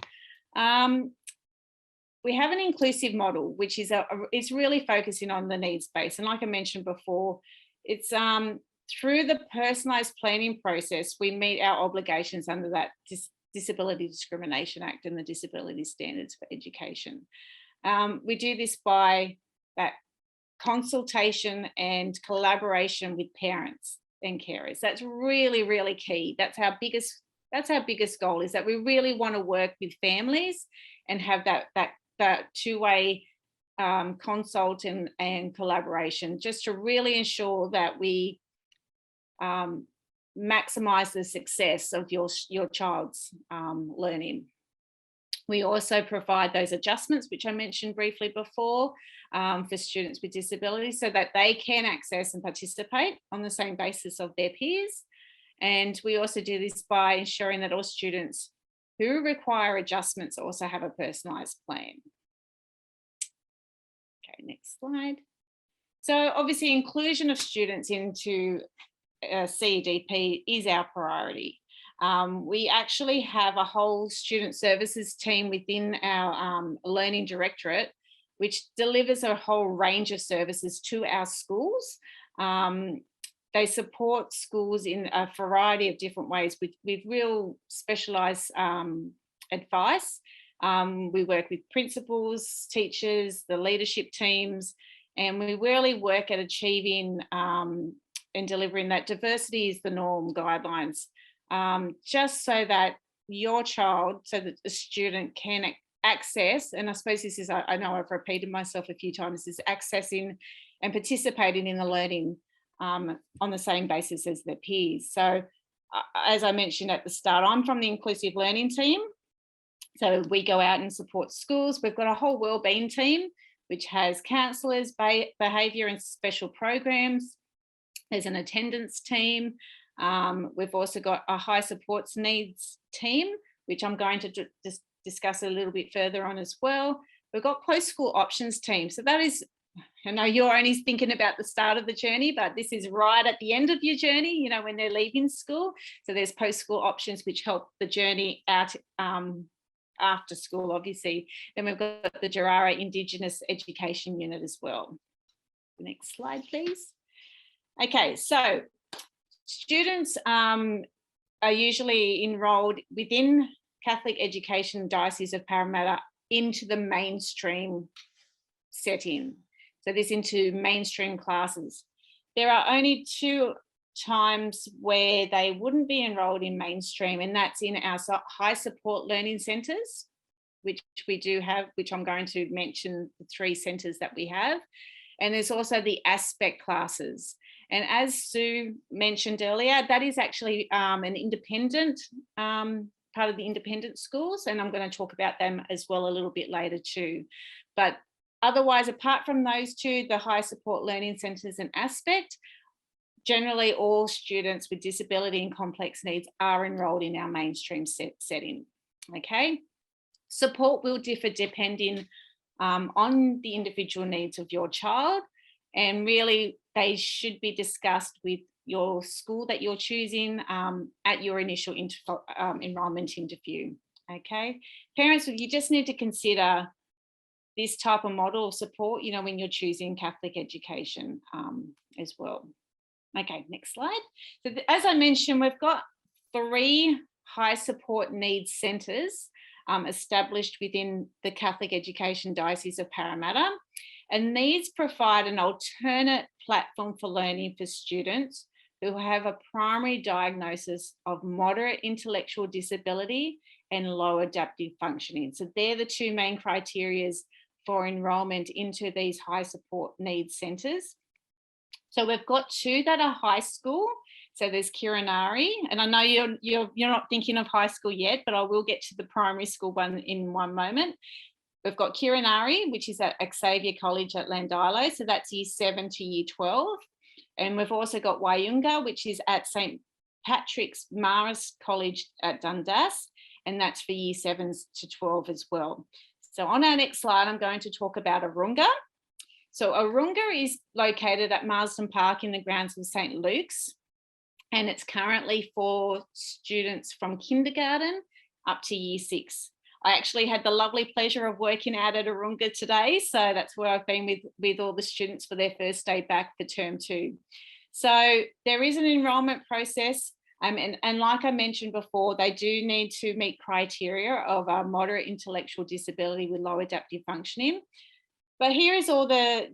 S5: We have an inclusive model, which is it's really focusing on the needs base. And like I mentioned before, it's through the personalised planning process, we meet our obligations under that Disability Discrimination Act and the Disability Standards for Education. We do this by that consultation and collaboration with parents and carers. That's really, really key. That's our biggest goal, is that we really want to work with families and have that two-way consult and collaboration, just to really ensure that we maximize the success of your child's learning. We also provide those adjustments, which I mentioned briefly before, for students with disabilities, so that they can access and participate on the same basis of their peers. And we also do this by ensuring that all students who require adjustments also have a personalised plan. Okay, next slide. So obviously inclusion of students into CEDP is our priority. We actually have a whole student services team within our learning directorate, which delivers a whole range of services to our schools. They support schools in a variety of different ways with real specialised advice. We work with principals, teachers, the leadership teams, and we really work at achieving and delivering that diversity is the norm guidelines, just so that your child, so that the student can access, and I suppose this is, I know I've repeated myself a few times, is accessing and participating in the learning on the same basis as their peers. So as I mentioned at the start, I'm from the inclusive learning team. So we go out and support schools. We've got a whole wellbeing team, which has counsellors, behaviour and special programs. There's an attendance team. We've also got a high supports needs team, which I'm going to just discuss a little bit further on as well. We've got post-school options team. So that is, I know you're only thinking about the start of the journey, but this is right at the end of your journey, you know, when they're leaving school. So there's post-school options, which help the journey out after school, obviously. Then we've got the Jarara Indigenous Education Unit as well. Next slide, please. Okay, so students are usually enrolled within Catholic Education Diocese of Parramatta into the mainstream setting. So this into mainstream classes. There are only two times where they wouldn't be enrolled in mainstream, and that's in our high support learning centres, which we do have, which I'm going to mention the 3 centres that we have. And there's also the aspect classes. And as Sue mentioned earlier, that is actually an independent part of the independent schools, and I'm going to talk about them as well a little bit later too. But otherwise, apart from those two, the high support learning centres and Aspect, generally all students with disability and complex needs are enrolled in our mainstream setting. Okay, support will differ depending on the individual needs of your child, and really they should be discussed with your school that you're choosing at your initial enrolment interview. Okay, parents, you just need to consider this type of model of support, you know, when you're choosing Catholic education as well. Okay, next slide. So as I mentioned, we've got 3 high support needs centres established within the Catholic Education Diocese of Parramatta, and these provide an alternate platform for learning for students who have a primary diagnosis of moderate intellectual disability and low adaptive functioning. So they're the 2 main criteria for enrolment into these high support needs centres. So we've got 2 that are high school. So there's Kirinari, and I know you're not thinking of high school yet, but I will get to the primary school one in one moment. We've got Kirinari, which is at Xavier College at Landilo, so that's year 7 to year 12. And we've also got Wayunga, which is at St. Patrick's Maris College at Dundas, and that's for year 7 to 12 as well. So on our next slide, I'm going to talk about Arunga. So Arunga is located at Marsden Park in the grounds of St. Luke's, and it's currently for students from kindergarten up to year 6. I actually had the lovely pleasure of working out at Arunga today, so that's where I've been with all the students for their first day back for term 2. So there is an enrolment process, and like I mentioned before, they do need to meet criteria of a moderate intellectual disability with low adaptive functioning. But here is all the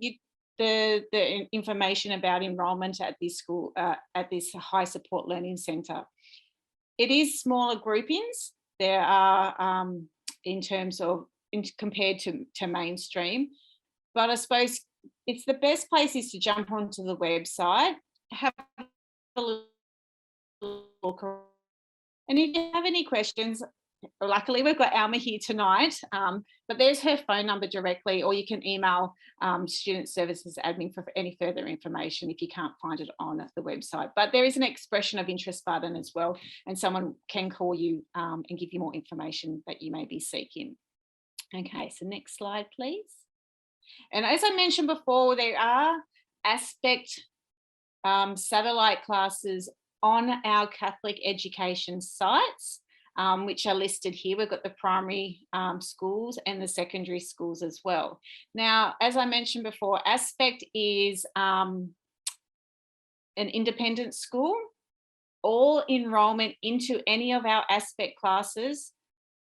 S5: information about enrolment at this school, at this high support learning centre. It is smaller groupings. There are, in terms of compared to mainstream, but I suppose it's the best place is to jump onto the website, have a look, and if you have any questions, luckily we've got Alma here tonight, but there's her phone number directly, or you can email Student Services Admin for any further information if you can't find it on the website. But there is an expression of interest button as well, and someone can call you and give you more information that you may be seeking. Okay, so next slide, please. And as I mentioned before, there are Aspect satellite classes on our Catholic education sites, which are listed here. We've got the primary schools and the secondary schools as well. Now, as I mentioned before, Aspect is an independent school. All enrolment into any of our Aspect classes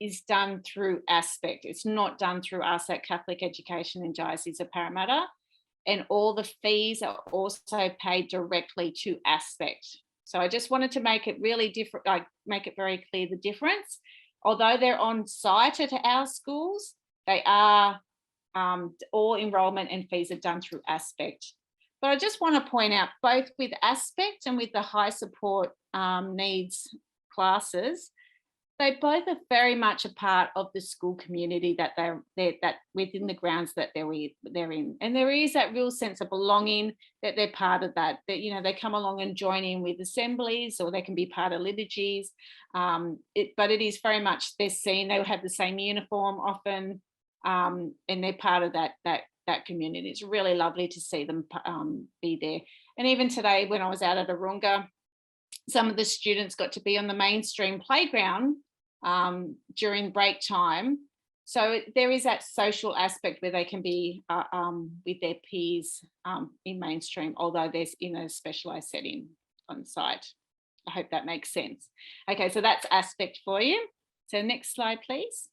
S5: is done through Aspect. It's not done through us at Catholic Education in Diocese of Parramatta. And all the fees are also paid directly to Aspect. So I just wanted to make it really different, like make it very clear the difference. Although they're on site at our schools, they are all enrolment and fees are done through Aspect. But I just want to point out, both with Aspect and with the high support needs classes, they both are very much a part of the school community that they're that within the grounds that they're in, and there is that real sense of belonging, that they're part of that. That, you know, they come along and join in with assemblies, or they can be part of liturgies. But it is very much they're seen. They have the same uniform often, and they're part of that community. It's really lovely to see them be there. And even today, when I was out at Arunga, some of the students got to be on the mainstream playground during break time. So there is that social aspect where they can be with their peers in mainstream, although there's in a specialised setting on site. I hope that makes sense. Okay, so that's Aspect for you. So next slide, please.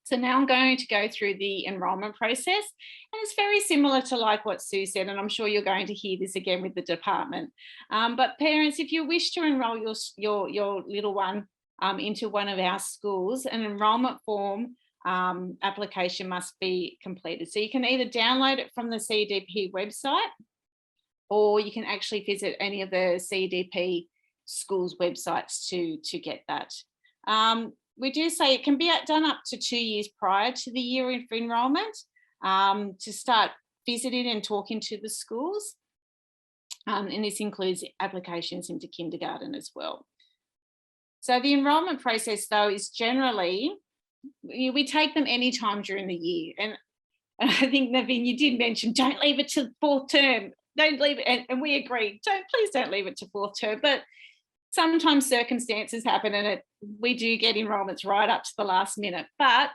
S5: So now I'm going to go through the enrolment process, and it's very similar to like what Sue said, and I'm sure you're going to hear this again with the department. But parents, if you wish to enrol your little one into one of our schools, an enrolment form application must be completed. So you can either download it from the Cedp website, or you can actually visit any of the Cedp schools websites to get that. We do say it can be done up to 2 years prior to the year of enrolment to start visiting and talking to the schools. And this includes applications into kindergarten as well. So the enrolment process, though, is generally, we take them any time during the year. And I think, Naveen, you did mention, don't leave it to fourth term. Don't leave it, and we agree, please don't leave it to fourth term. But sometimes circumstances happen and we do get enrolments right up to the last minute. But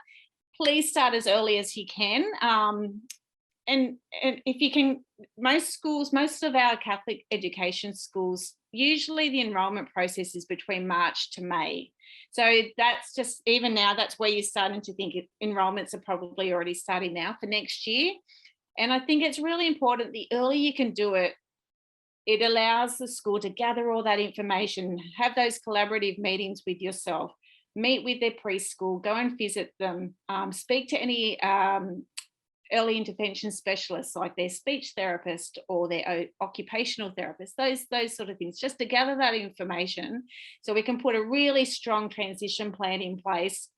S5: please start as early as you can. And if you can, most of our Catholic education schools, usually the enrolment process is between March to May. So that's just, even now, that's where you're starting to think enrolments are probably already starting now for next year. And I think it's really important, the earlier you can do it, it allows the school to gather all that information, have those collaborative meetings with yourself, meet with their preschool, go and visit them, speak to any early intervention specialists like their speech therapist or their occupational therapist, those sort of things, just to gather that information so we can put a really strong transition plan in place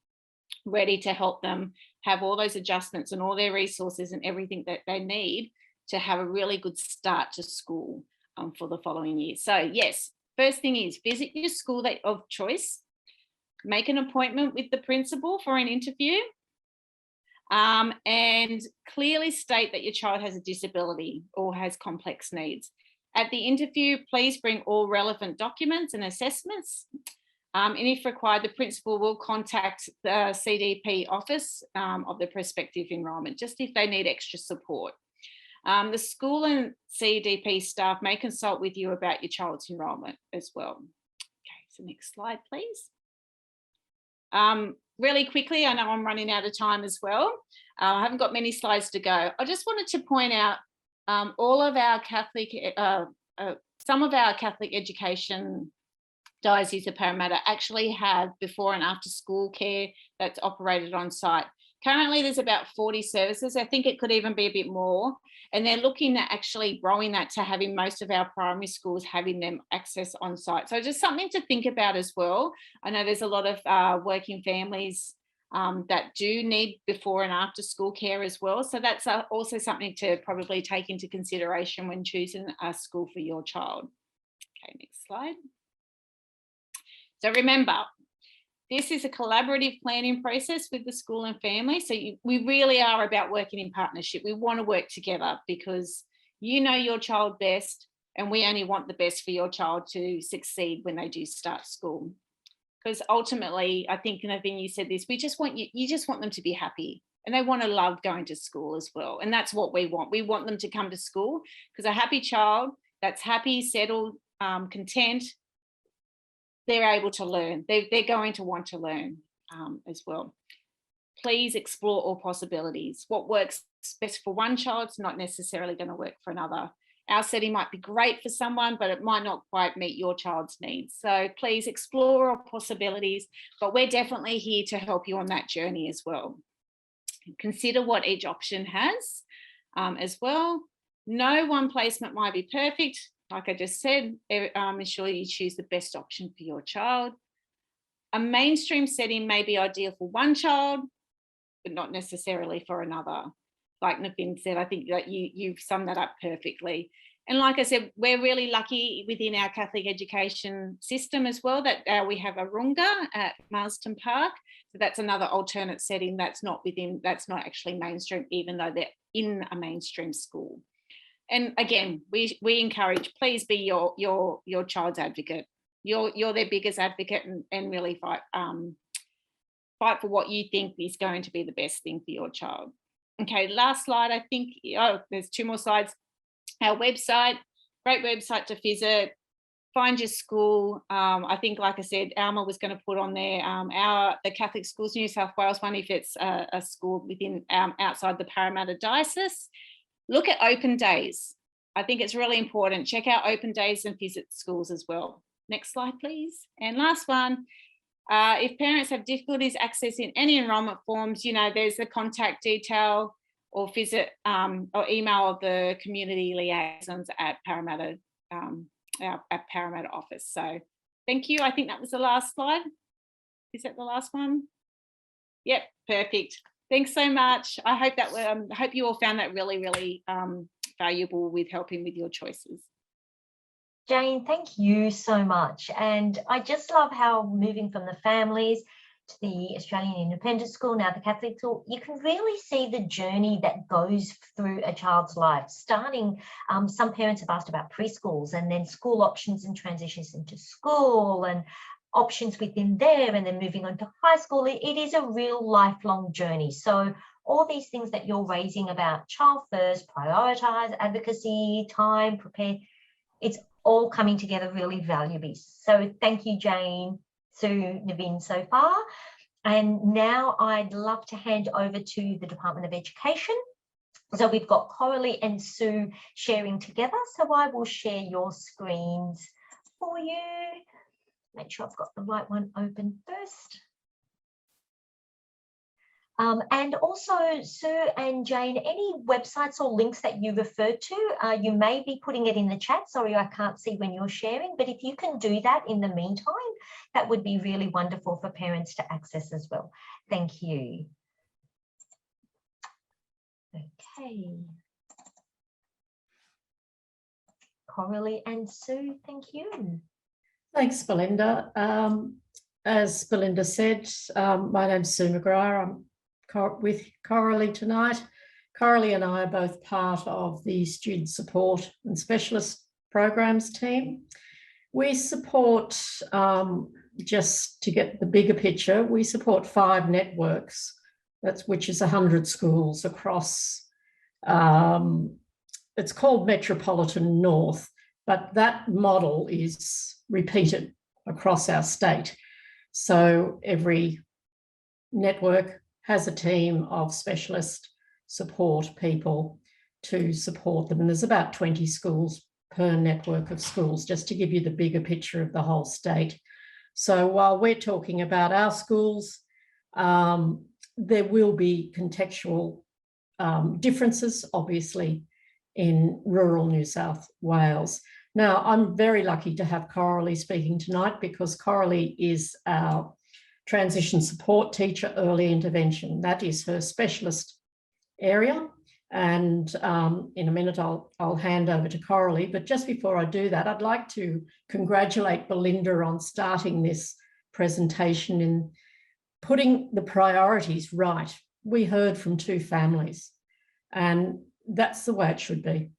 S5: ready to help them have all those adjustments and all their resources and everything that they need to have a really good start to school for the following year. So yes, first thing is visit your school of choice, make an appointment with the principal for an interview, and clearly state that your child has a disability or has complex needs. At the interview, please bring all relevant documents and assessments. And if required, the principal will contact the CDP office of the prospective enrolment, just if they need extra support. The school and CDP staff may consult with you about your child's enrolment as well. Okay, so next slide, please. Really quickly, I know I'm running out of time as well. I haven't got many slides to go. I just wanted to point out all of our Catholic, some of our Catholic education dioceses of Parramatta actually have before and after school care that's operated on site. Currently, there's about 40 services. I think it could even be a bit more. And they're looking at actually growing that to having most of our primary schools having them access on site. So just something to think about as well. I know there's a lot of working families that do need before and after school care as well. So that's also something to probably take into consideration when choosing a school for your child. Okay, next slide. So remember, this is a collaborative planning process with the school and family. So we really are about working in partnership. We want to work together because you know your child best, and we only want the best for your child to succeed when they do start school. Because ultimately, I think, Naveen, you said this, we just want you just want them to be happy, and they want to love going to school as well. And that's what we want. We want them to come to school because a happy child that's happy, settled, content, they're able to learn. They're going to want to learn as well. Please explore all possibilities. What works best for one child's not necessarily going to work for another. Our setting might be great for someone, but it might not quite meet your child's needs. So please explore all possibilities, but we're definitely here to help you on that journey as well. Consider what each option has as well. No one placement might be perfect. Like I just said, ensure you choose the best option for your child. A mainstream setting may be ideal for one child, but not necessarily for another. Like Naveen said, I think that you've summed that up perfectly. And like I said, we're really lucky within our Catholic education system as well that we have Arunga at Marsden Park. So that's another alternate setting that's not actually mainstream, even though they're in a mainstream school. And again, we encourage, please be your child's advocate. You're their biggest advocate, and really fight for what you think is going to be the best thing for your child. Okay, last slide, I think. Oh, there's 2 more slides. Our website, great website to visit. Find your school. I think, like I said, Alma was going to put on there the Catholic Schools New South Wales one if it's a school within outside the Parramatta Diocese. Look at open days. I think it's really important. Check out open days and visit schools as well. Next slide, please. And last one, if parents have difficulties accessing any enrolment forms, there's the contact detail or visit or email of the community liaisons at Parramatta, our Parramatta office. So thank you. I think that was the last slide. Is that the last one? Yep, perfect. Thanks so much. I hope that I hope you all found that really, really valuable with helping with your choices.
S1: Jane, thank you so much. And I just love how moving from the families to the Australian Independent School, now the Catholic School, you can really see the journey that goes through a child's life. Starting, some parents have asked about preschools and then school options and transitions into school and options within there, and then moving on to high school. It is a real lifelong journey. So all these things that you're raising about child first, prioritize, advocacy, time, prepare, it's all coming together really valuably. So thank you, Jane, Sue, Naveen so far. And now I'd love to hand over to the Department of Education. So we've got Coralie and Sue sharing together. So I will share your screens for you. Make sure I've got the right one open first. And also, Sue and Jane, any websites or links that you referred to, you may be putting it in the chat. Sorry, I can't see when you're sharing, but if you can do that in the meantime, that would be really wonderful for parents to access as well. Thank you. Okay. Coralie and Sue, thank you.
S6: Thanks, Belinda. As Belinda said, my name's Sue McGrath. I'm with Coralie tonight. Coralie and I are both part of the Student Support and Specialist Programs team. We support, just to get the bigger picture, we support 5 networks, which is 100 schools across, it's called Metropolitan North, but that model is repeated across our state. So every network has a team of specialist support people to support them. And there's about 20 schools per network of schools, just to give you the bigger picture of the whole state. So while we're talking about our schools, there will be contextual differences, obviously, in rural New South Wales. Now, I'm very lucky to have Coralie speaking tonight because Coralie is our transition support teacher, early intervention. That is her specialist area. And in a minute, I'll hand over to Coralie. But just before I do that, I'd like to congratulate Belinda on starting this presentation and putting the priorities right. We heard from 2 families, and that's the way it should be.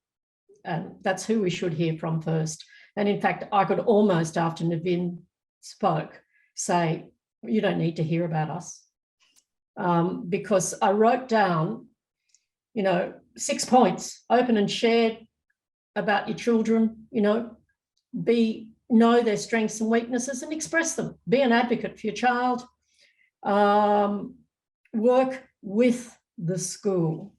S6: That's who we should hear from first. And in fact, I could almost, after Naveen spoke, say, you don't need to hear about us. Because I wrote down, 6 points, open and shared about your children, know their strengths and weaknesses and express them. Be an advocate for your child. Work with the school.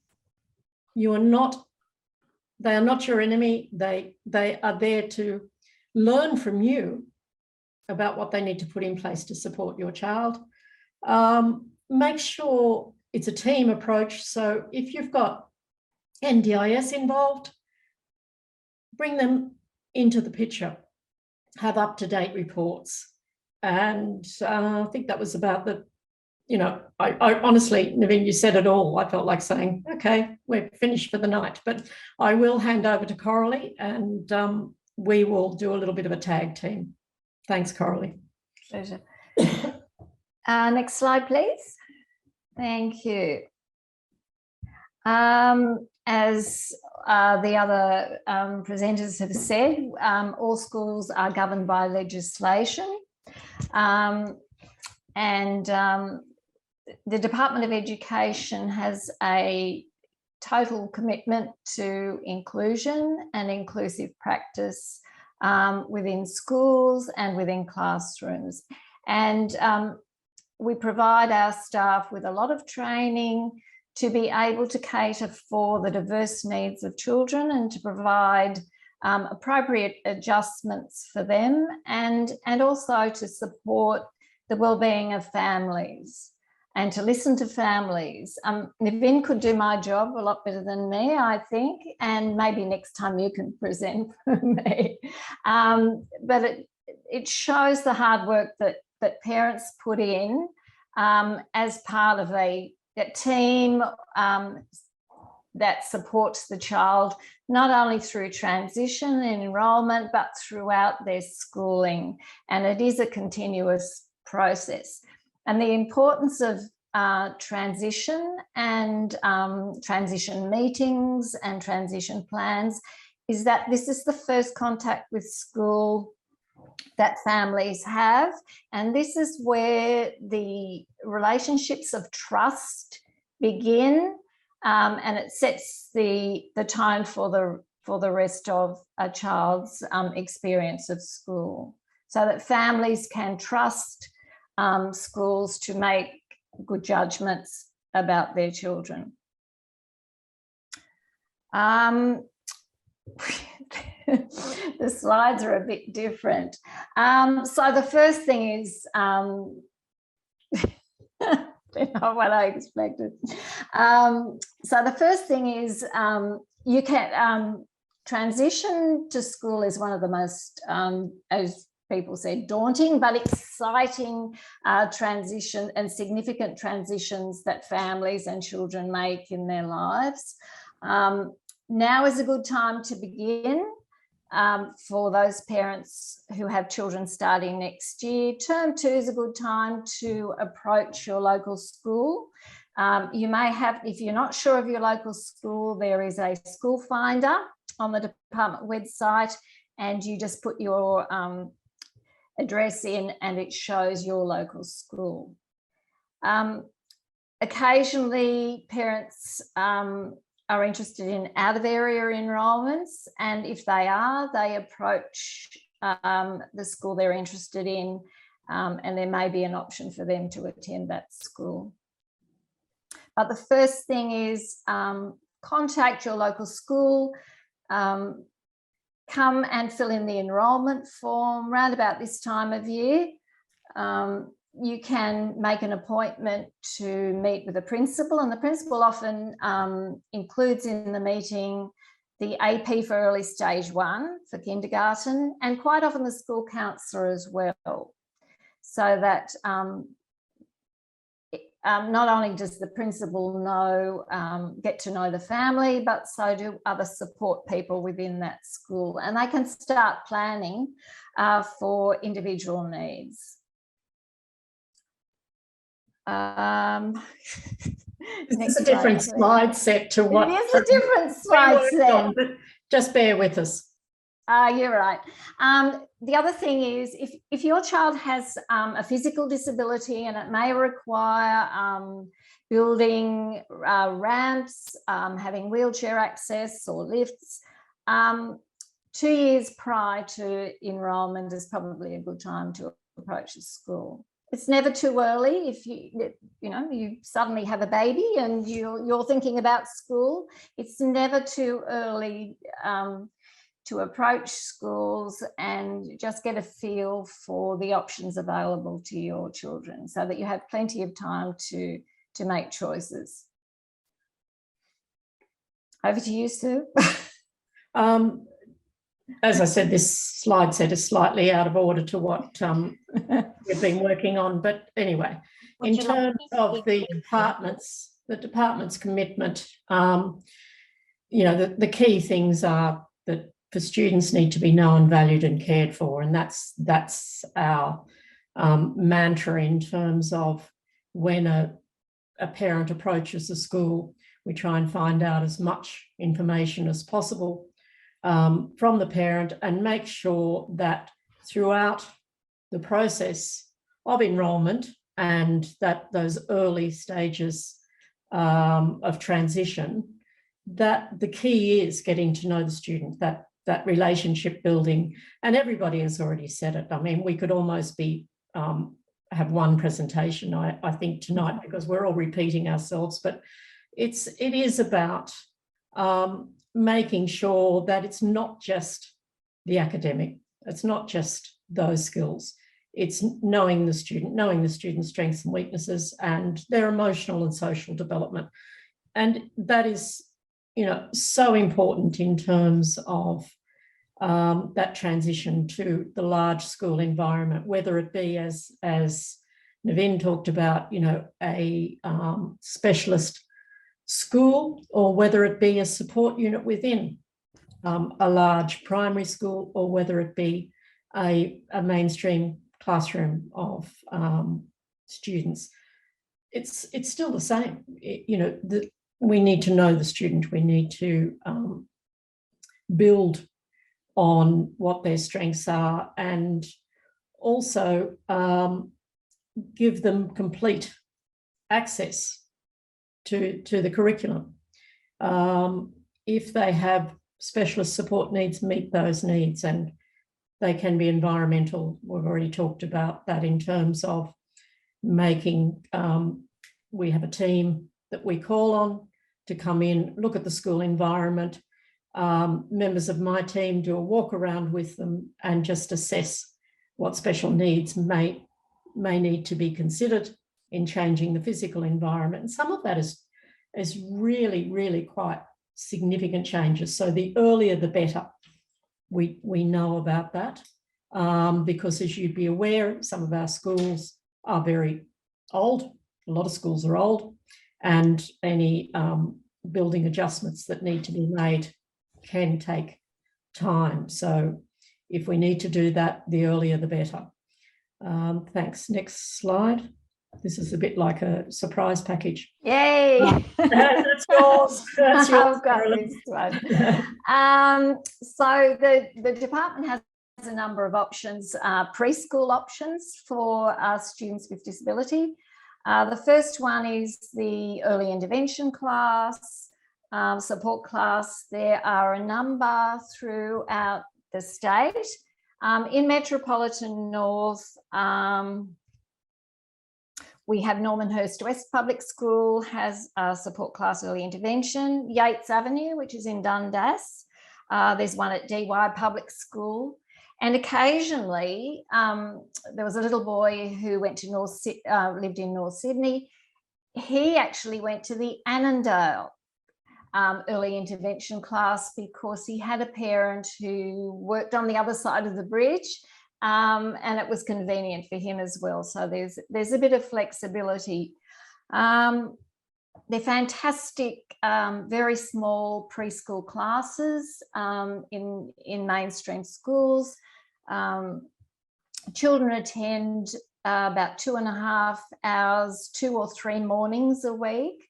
S6: They are not your enemy. They are there to learn from you about what they need to put in place to support your child. Make sure it's a team approach. So if you've got NDIS involved, bring them into the picture, have up-to-date reports. And I think that was about the, I honestly, Naveen, you said it all. I felt like saying, okay, we're finished for the night, but I will hand over to Coralie and we will do a little bit of a tag team. Thanks, Coralie.
S7: Pleasure. Next slide, please. Thank you. As the other presenters have said, all schools are governed by legislation. The Department of Education has a total commitment to inclusion and inclusive practice within schools and within classrooms. And we provide our staff with a lot of training to be able to cater for the diverse needs of children and to provide appropriate adjustments for them and also to support the well-being of families and to listen to families. Naveen could do my job a lot better than me, I think, and maybe next time you can present for me. But it shows the hard work that that parents put in as part of a team that supports the child, not only through transition and enrolment, but throughout their schooling. And it is a continuous process. And the importance of transition and transition meetings and transition plans is that this is the first contact with school that families have. And this is where the relationships of trust begin. And it sets the tone for the rest of a child's experience of school, so that families can trust schools to make good judgments about their children. The slides are a bit different. So the first thing is not what I expected. So the first thing is you can transition to school is one of the most, as people said, daunting but exciting transition and significant transitions that families and children make in their lives. Now is a good time to begin. For those parents who have children starting next year. Term 2 is a good time to approach your local school. You may have, if you're not sure of your local school, there is a school finder on the department website, and you just put your address in and it shows your local school. Occasionally parents are interested in out of area enrolments, and if they are, they approach the school they're interested in, and there may be an option for them to attend that school. But the first thing is contact your local school, come and fill in the enrolment form round about this time of year. You can make an appointment to meet with the principal, and the principal often includes in the meeting the AP for early stage 1 for kindergarten, and quite often the school counsellor as well, so that not only does the principal get to know the family, but so do other support people within that school, and they can start planning for individual needs.
S6: It's a different slide set to what.
S7: It is a different slide set.
S6: Just bear with us.
S7: You're right. The other thing is, if your child has a physical disability, and it may require building ramps, having wheelchair access or lifts, 2 years prior to enrolment is probably a good time to approach the school. It's never too early if you suddenly have a baby and you're thinking about school. It's never too early to approach schools and just get a feel for the options available to your children, so that you have plenty of time to make choices. Over to you, Sue.
S6: As I said, this slide set is slightly out of order to what we've been working on. But anyway, in terms of the department's commitment, the key things are that the students need to be known, valued and cared for. And that's our mantra in terms of when a parent approaches the school, we try and find out as much information as possible from the parent, and make sure that throughout the process of enrolment and that those early stages of transition, that the key is getting to know the student, that relationship building. And everybody has already said it. I mean, we could almost have one presentation, I think, tonight, because we're all repeating ourselves, but it is about making sure that it's not just the academic, it's not just those skills, it's knowing the student's strengths and weaknesses and their emotional and social development. And that is, so important in terms of that transition to the large school environment, whether it be as Navin talked about, you know, a specialist school, or whether it be a support unit within a large primary school, or whether it be a mainstream classroom of students. It's still the same. You know, we need to know the student. We need to build on what their strengths are, and also give them complete access to the curriculum. If they have specialist support needs, meet those needs, and they can be environmental. We've already talked about that in terms of making, we have a team that we call on to come in, look at the school environment. Members of my team do a walk around with them and just assess what special needs may need to be considered in changing the physical environment. And some of that is really, really quite significant changes. So the earlier the better we know about that, because as you'd be aware, some of our schools are very old. A lot of schools are old, and any building adjustments that need to be made can take time. So if we need to do that, the earlier the better. Thanks. Next slide. This is a bit like a surprise package.
S7: Yay!
S6: That's yours. That's yours.
S7: I've got this one. So the department has a number of options, preschool options for students with disability. The first one is the early intervention class, support class. There are a number throughout the state. In Metropolitan North, we have Normanhurst West Public School has a support class early intervention. Yates Avenue, which is in Dundas. There's one at DY Public School. And occasionally, there was a little boy who went to lived in North Sydney. He actually went to the Annandale early intervention class because he had a parent who worked on the other side of the bridge, and it was convenient for him as well. So there's a bit of flexibility. They're fantastic, very small preschool classes in mainstream schools. Children attend about 2.5 hours, 2 or 3 mornings a week.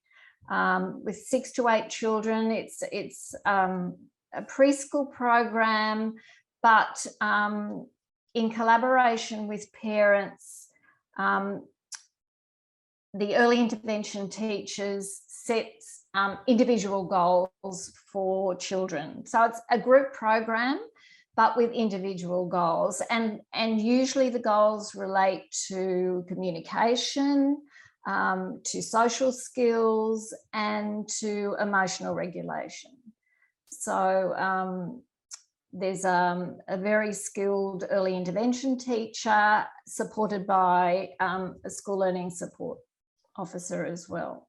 S7: With 6 to 8 children. It's a preschool program, but in collaboration with parents, the early intervention teachers set individual goals for children. So it's a group program, but with individual goals, and usually the goals relate to communication, to social skills, and to emotional regulation. So there's a very skilled early intervention teacher supported by a school learning support officer as well.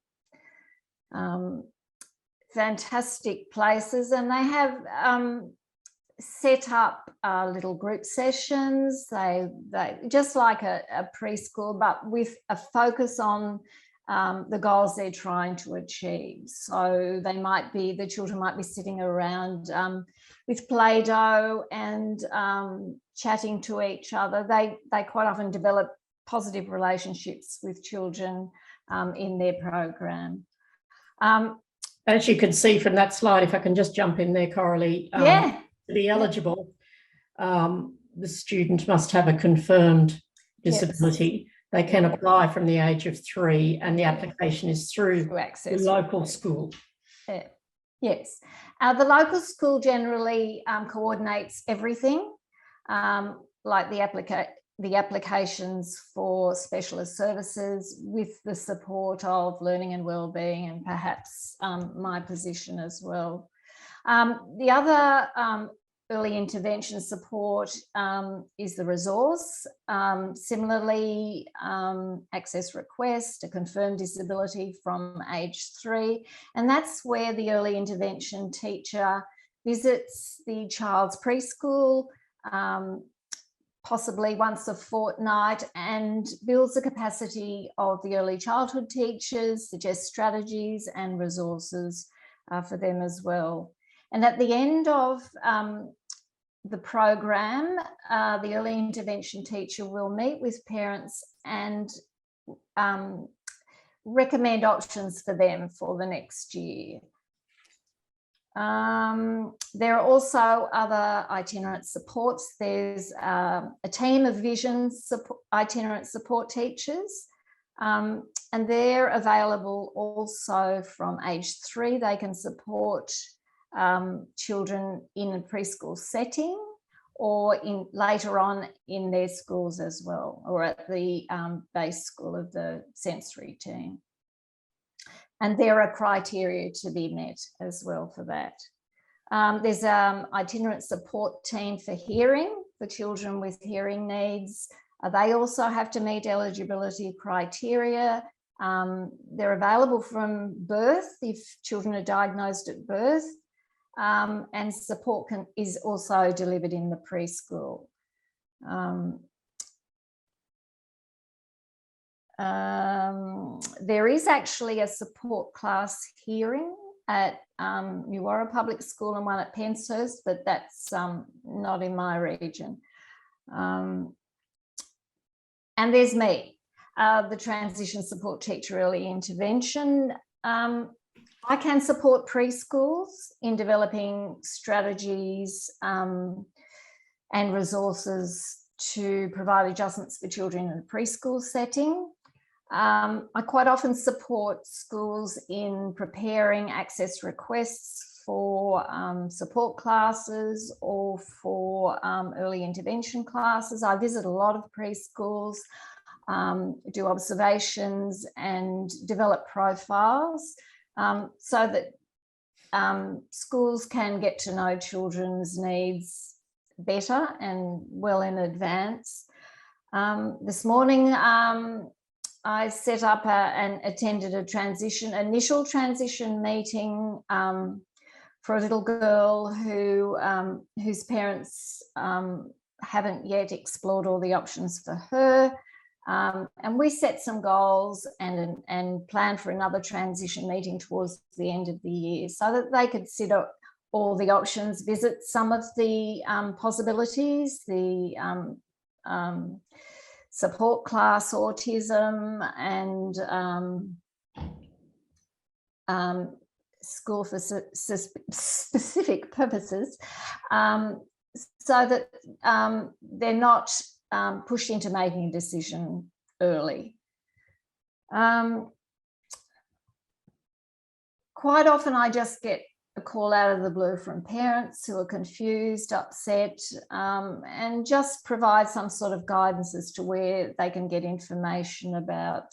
S7: Fantastic places, and they have set up little group sessions. They just like a preschool, but with a focus on the goals they're trying to achieve. So the children might be sitting around with Play-Doh and chatting to each other. They quite often develop positive relationships with children in their program.
S6: As you can see from that slide, if I can just jump in there, Coralie.
S7: Yeah.
S6: To be eligible, the student must have a confirmed disability. Yes. They can apply from the age of 3, and the application is through the local school.
S7: Yes. The local school generally coordinates everything, like the applications for specialist services, with the support of learning and wellbeing, and perhaps my position as well. The other early intervention support is the resource. Similarly, access request, a confirmed disability from age 3. And that's where the early intervention teacher visits the child's preschool, possibly once a fortnight, and builds the capacity of the early childhood teachers, suggests strategies and resources for them as well. And at the end of the program, the early intervention teacher will meet with parents and recommend options for them for the next year. There are also other itinerant supports. There's a team of vision itinerant support teachers, and they're available also from age 3. They can support children in a preschool setting or later on in their schools as well, or at the base school of the sensory team. And there are criteria to be met as well for that. There's an itinerant support team for hearing, for children with hearing needs. They also have to meet eligibility criteria. They're available from birth if children are diagnosed at birth, and support is also delivered in the preschool. There is actually a support class hearing at Nuwara Public School and one at Penshurst, but that's not in my region. And there's me, the transition support teacher, early intervention. I can support preschools in developing strategies and resources to provide adjustments for children in a preschool setting. I quite often support schools in preparing access requests for support classes or for early intervention classes. I visit a lot of preschools, do observations and develop profiles so that schools can get to know children's needs better and well in advance. This morning, I set up and attended a initial transition meeting for a little girl whose parents haven't yet explored all the options for her. And we set some goals and planned for another transition meeting towards the end of the year so that they could sit up all the options, visit some of the possibilities, the support class, autism, and school for specific purposes, so that they're not pushed into making a decision early. Quite often I just get a call out of the blue from parents who are confused, upset, and just provide some sort of guidance as to where they can get information about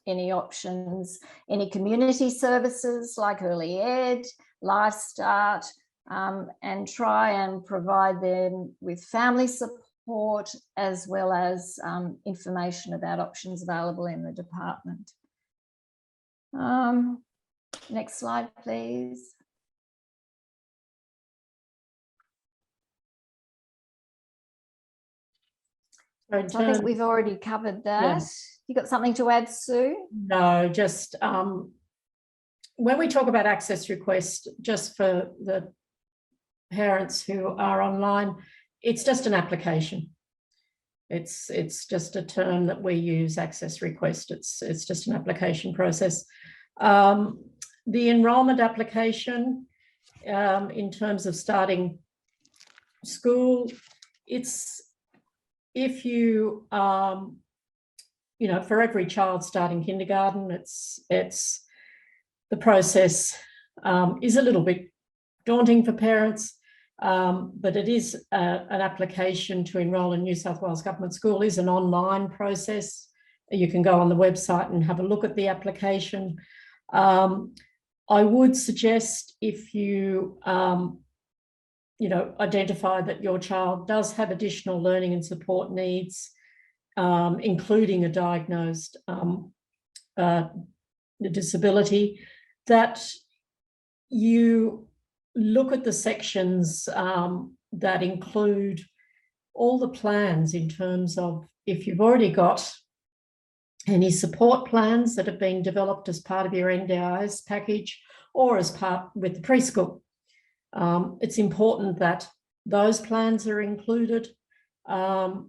S7: any options, any community services like Early Ed, Life Start, and try and provide them with family support as well as information about options available in the department. Next slide, please. So I think we've already covered that. Yeah. You got something to add, Sue?
S6: No, just when we talk about access request, just for the parents who are online, it's just an application. It's just a term that we use, access request. It's just an application process. The enrolment application, in terms of starting school, it's if you, you know, for every child starting kindergarten, it's the process is a little bit daunting for parents, but it is an application to enrol in New South Wales Government School is an online process. You can go on the website and have a look at the application. I would suggest if you, you know, identify that your child does have additional learning and support needs, including a diagnosed disability, that you look at the sections that include all the plans in terms of if you've already got any support plans that have been developed as part of your NDIS package or as part with the preschool. It's important that those plans are included, and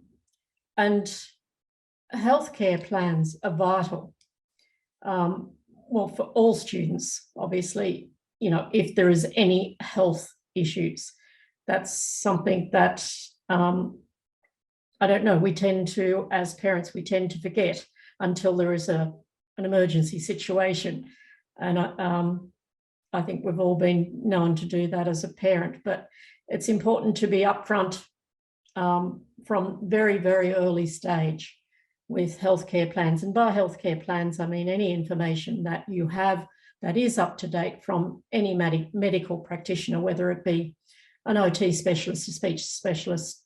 S6: healthcare plans are vital. Well, for all students, obviously, you know, if there is any health issues, that's something that I don't know, we tend to, as parents, we tend to forget until there is an emergency situation. And I think we've all been known to do that as a parent, but it's important to be upfront from very, very early stage with healthcare plans. And by healthcare plans, I mean any information that you have that is up to date from any medical practitioner, whether it be an OT specialist, a speech specialist,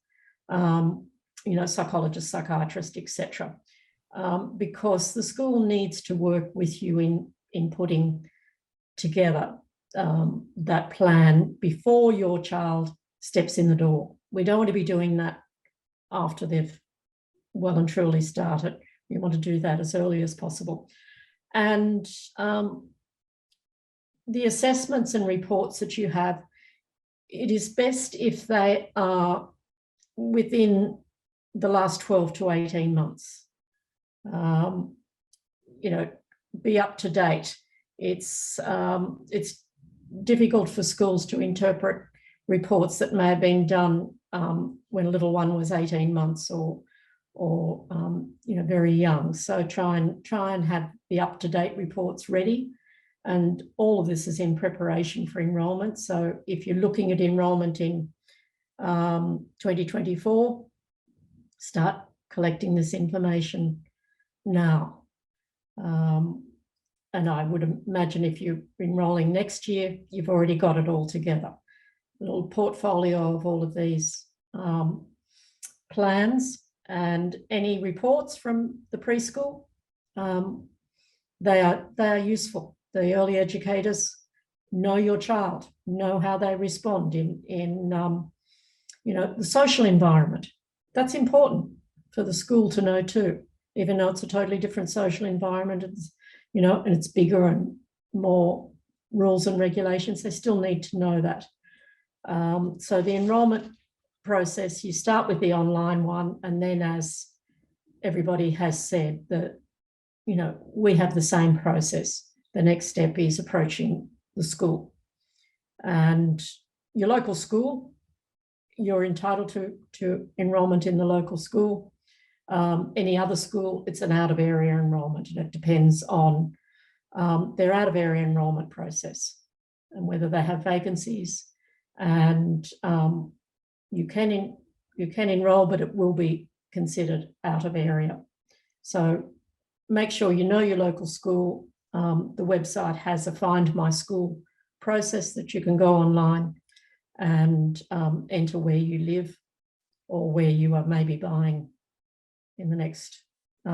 S6: you know, psychologist, psychiatrist, etc. Because the school needs to work with you in putting together that plan before your child steps in the door. We don't want to be doing that after they've well and truly started. We want to do that as early as possible. And the assessments and reports that you have, it is best if they are within the last 12 to 18 months. You know, be up to date. It's difficult for schools to interpret reports that may have been done when a little one was 18 months or you know, very young. So try and have the up-to-date reports ready. And all of this is in preparation for enrolment. So if you're looking at enrolment in 2024, start collecting this information now. And I would imagine if you're enrolling next year, you've already got it all together. A little portfolio of all of these plans and any reports from the preschool, they are useful. The early educators know your child, know how they respond in you know, the social environment. That's important for the school to know too, even though it's a totally different social environment. It's, you know, and it's bigger and more rules and regulations. They still need to know that. So the enrolment process, you start with the online one, and then, as everybody has said, that, you know, we have the same process. The next step is approaching the school, and your local school, you're entitled to enrolment in the local school. Any other school, it's an out of area enrolment, and it depends on their out of area enrolment process and whether they have vacancies. And you can enroll, but it will be considered out of area. So make sure you know your local school. The website has a Find My School process that you can go online and enter where you live or where you are maybe buying in the next, you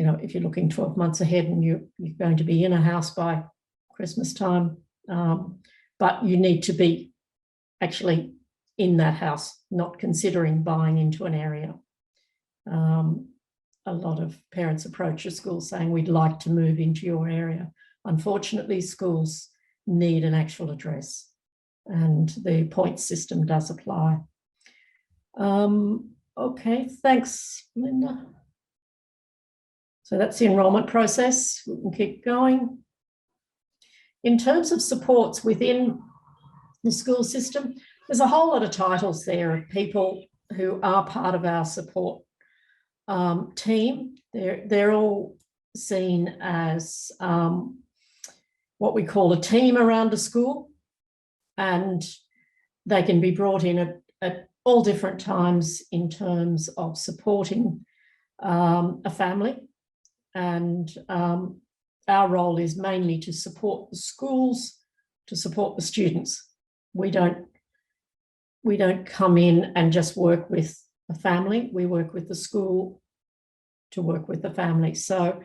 S6: know, if you're looking 12 months ahead and you're going to be in a house by Christmas time, but you need to be actually in that house, not considering buying into an area. A lot of parents approach a school saying, we'd like to move into your area. Unfortunately, schools need an actual address, and the point system does apply. Okay, thanks, Linda. So that's the enrolment process. We can keep going. In terms of supports within the school system, there's a whole lot of titles there of people who are part of our support team. They're all seen as what we call a team around a school, and they can be brought in at all different times in terms of supporting a family. And our role is mainly to support the schools, to support the students. We don't come in and just work with a family. We work with the school to work with the family. So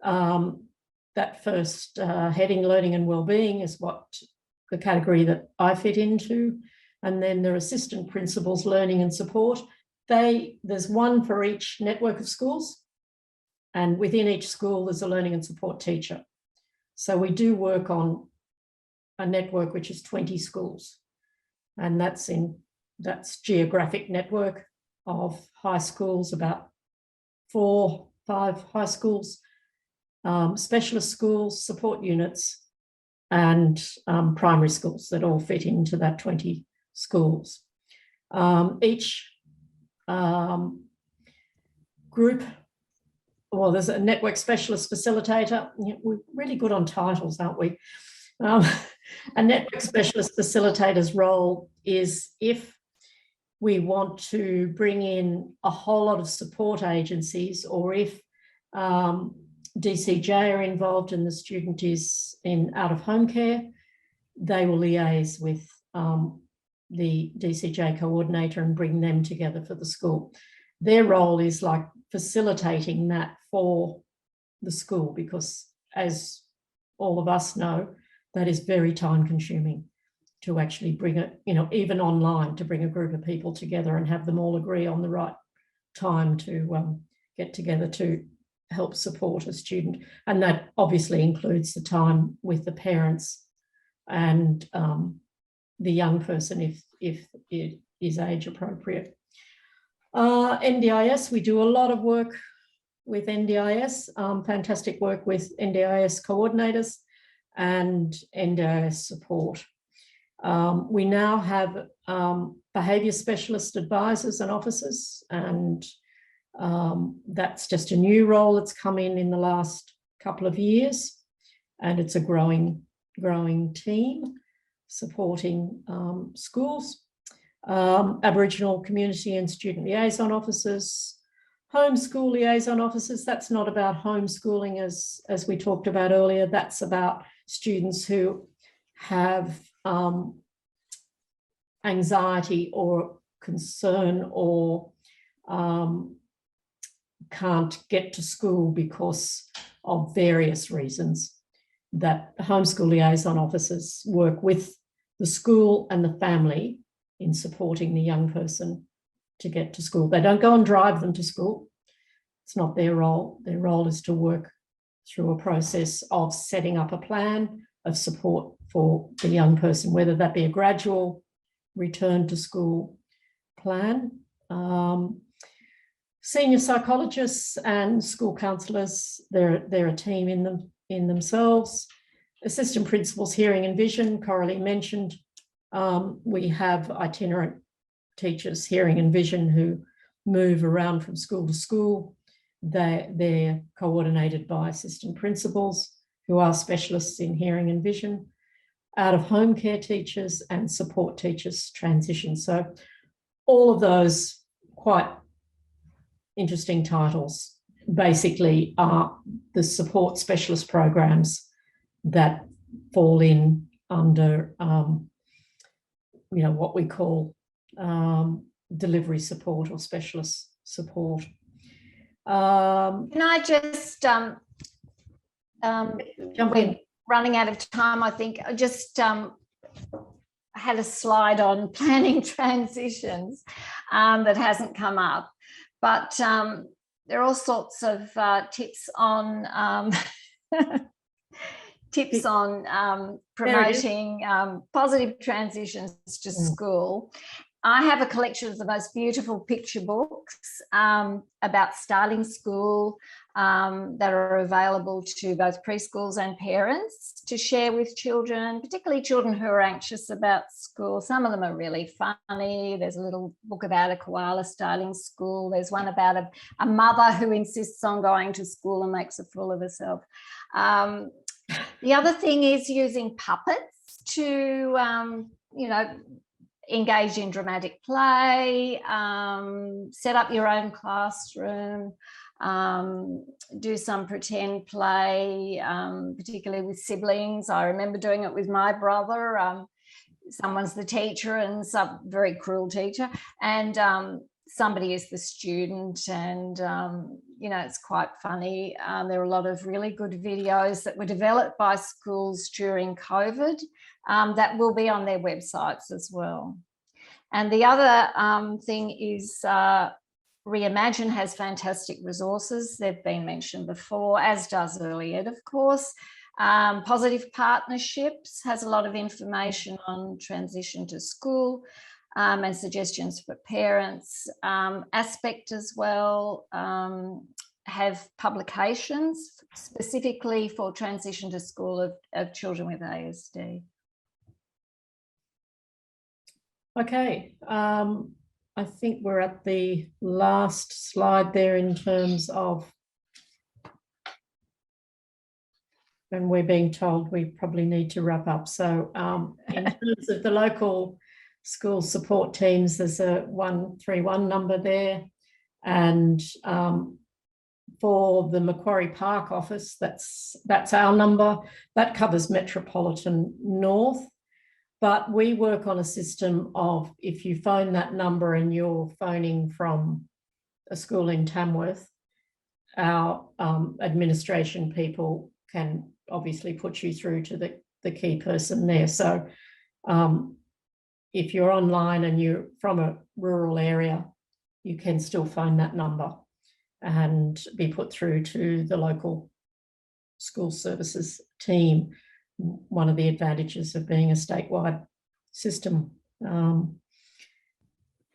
S6: that first heading, learning and wellbeing, is what the category that I fit into. And then there are assistant principals, learning and support. There's one for each network of schools. And within each school, there's a learning and support teacher. So we do work on a network which is 20 schools. And that's geographic network of high schools, about 4-5 high schools, specialist schools, support units, and primary schools that all fit into that 20 schools. Each group, well, there's a network specialist facilitator. We're really good on titles, aren't we? A network specialist facilitator's role is if we want to bring in a whole lot of support agencies, or if DCJ are involved and the student is in out-of-home care, they will liaise with the DCJ coordinator and bring them together for the school. Their role is like facilitating that for the school, because as all of us know, that is very time consuming to actually bring it, even online, to bring a group of people together and have them all agree on the right time to get together to help support a student. And that obviously includes the time with the parents and the young person if it is age appropriate. NDIS, we do a lot of work with NDIS, fantastic work with NDIS coordinators and NDIS support. We now have behaviour specialist advisors and officers, and that's just a new role that's come in the last couple of years, and it's a growing team supporting schools. Aboriginal community and student liaison officers, homeschool liaison officers. That's not about homeschooling as we talked about earlier. That's about students who have anxiety or concern or can't get to school because of various reasons. That homeschool liaison officers work with the school and the family in supporting the young person to get to school. They don't go and drive them to school. It's not their role. Their role is to work through a process of setting up a plan of support for the young person, whether that be a gradual return to school plan. Senior psychologists and school counsellors, they're a team in themselves. Assistant principals, hearing and vision, Coralie mentioned. We have itinerant teachers, hearing and vision, who move around from school to school. They're coordinated by assistant principals who are specialists in hearing and vision, out-of-home care teachers and support teachers transition. So all of those quite interesting titles basically are the support specialist programs that fall in under what we call delivery support or specialist support.
S7: Can I just, we're running out of time, I think. I just had a slide on planning transitions that hasn't come up, but there are all sorts of tips on promoting positive transitions to school. I have a collection of the most beautiful picture books about starting school that are available to both preschools and parents to share with children, particularly children who are anxious about school. Some of them are really funny. There's a little book about a koala starting school. There's one about a mother who insists on going to school and makes a fool of herself. The other thing is using puppets to, engage in dramatic play, set up your own classroom, do some pretend play, particularly with siblings. I remember doing it with my brother. Someone's the teacher and some very cruel teacher, and somebody is the student, and it's quite funny. There are a lot of really good videos that were developed by schools during COVID that will be on their websites as well. And the other thing is Reimagine has fantastic resources. They've been mentioned before, as does Early Ed, of course. Positive Partnerships has a lot of information on transition to school and suggestions for parents. Aspect as well have publications specifically for transition to school of children with ASD.
S6: Okay, I think we're at the last slide there in terms of, and we're being told we probably need to wrap up. So in terms of the local school support teams, there's a 131 number there. And for the Macquarie Park office, that's our number. That covers Metropolitan North. But we work on a system of, if you phone that number and you're phoning from a school in Tamworth, our administration people can obviously put you through to the key person there. So if you're online and you're from a rural area, you can still phone that number and be put through to the local school services team. One of the advantages of being a statewide system.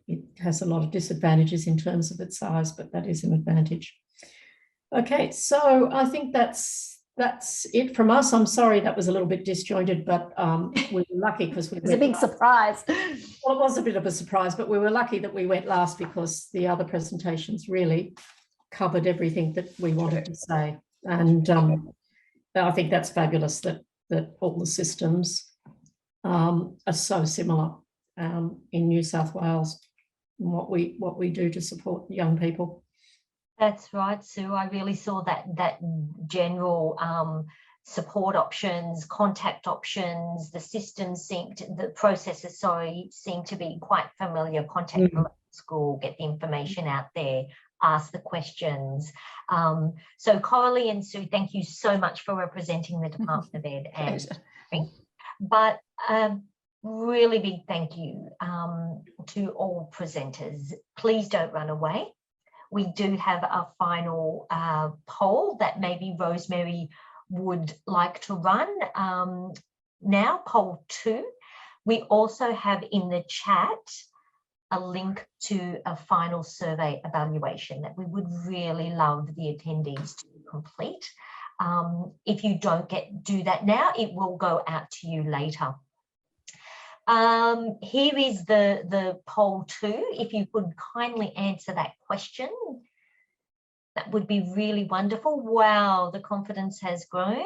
S6: It has a lot of disadvantages in terms of its size, but that is an advantage. Okay, so I think that's it from us. I'm sorry that was a little bit disjointed, but we were lucky because
S7: It was a big surprise.
S6: Well, it was a bit of a surprise, but we were lucky that we went last because the other presentations really covered everything that we wanted to say. And I think that's fabulous that all the systems are so similar in New South Wales and what we do to support young people.
S1: That's right, Sue. I really saw that general support options, contact options, the systems the processes, seem to be quite familiar. Contact the school, get the information out there, ask the questions. So Coralie and Sue, thank you so much for representing the Department of Ed. But really big thank you to all presenters. Please don't run away. We do have a final poll that maybe Rosemary would like to run now, poll 2. We also have in the chat a link to a final survey evaluation that we would really love the attendees to complete. If you don't do that now, it will go out to you later. Here is the poll 2. If you could kindly answer that question, that would be really wonderful. Wow, the confidence has grown.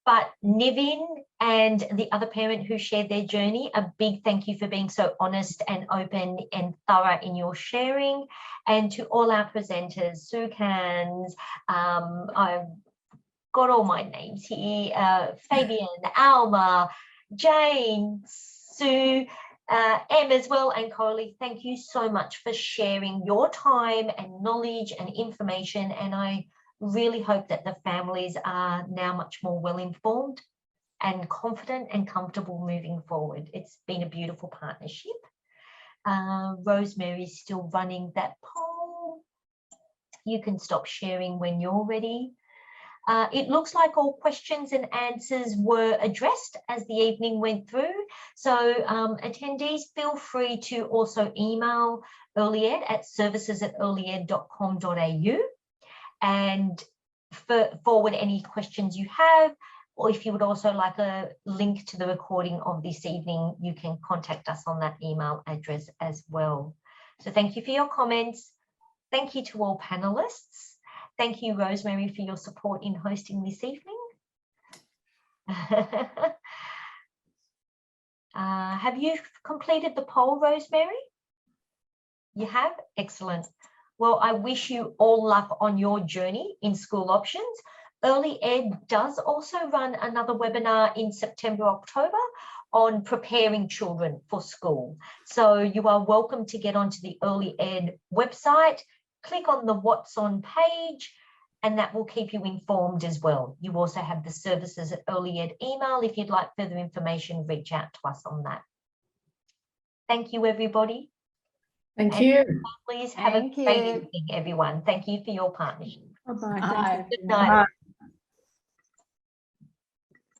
S1: But Nivin and the other parent who shared their journey, a big thank you for being so honest and open and thorough in your sharing. And to all our presenters, Sukans, I've got all my names here, Fabian, Alma, Jane, Sue, Em as well, and Coralie, thank you so much for sharing your time and knowledge and information. And I really hope that the families are now much more well-informed and confident and comfortable moving forward. It's been a beautiful partnership. Rosemary is still running that poll. You can stop sharing when you're ready. It looks like all questions and answers were addressed as the evening went through. So attendees, feel free to also email Early Ed at services@earlyed.com.au and forward any questions you have, or if you would also like a link to the recording of this evening, you can contact us on that email address as well. So thank you for your comments. Thank you to all panelists. Thank you, Rosemary, for your support in hosting this evening. Have you completed the poll, Rosemary? You have? Excellent. Well, I wish you all luck on your journey in school options. Early Ed does also run another webinar in September, October on preparing children for school. So you are welcome to get onto the Early Ed website, click on the What's On page, and that will keep you informed as well. You also have the services at Early Ed email. If you'd like further information, reach out to us on that. Thank you, everybody.
S6: Thank you.
S1: Please have a great evening, everyone. Thank you for your partnership.
S3: Bye-bye.
S7: Bye.
S1: Good night.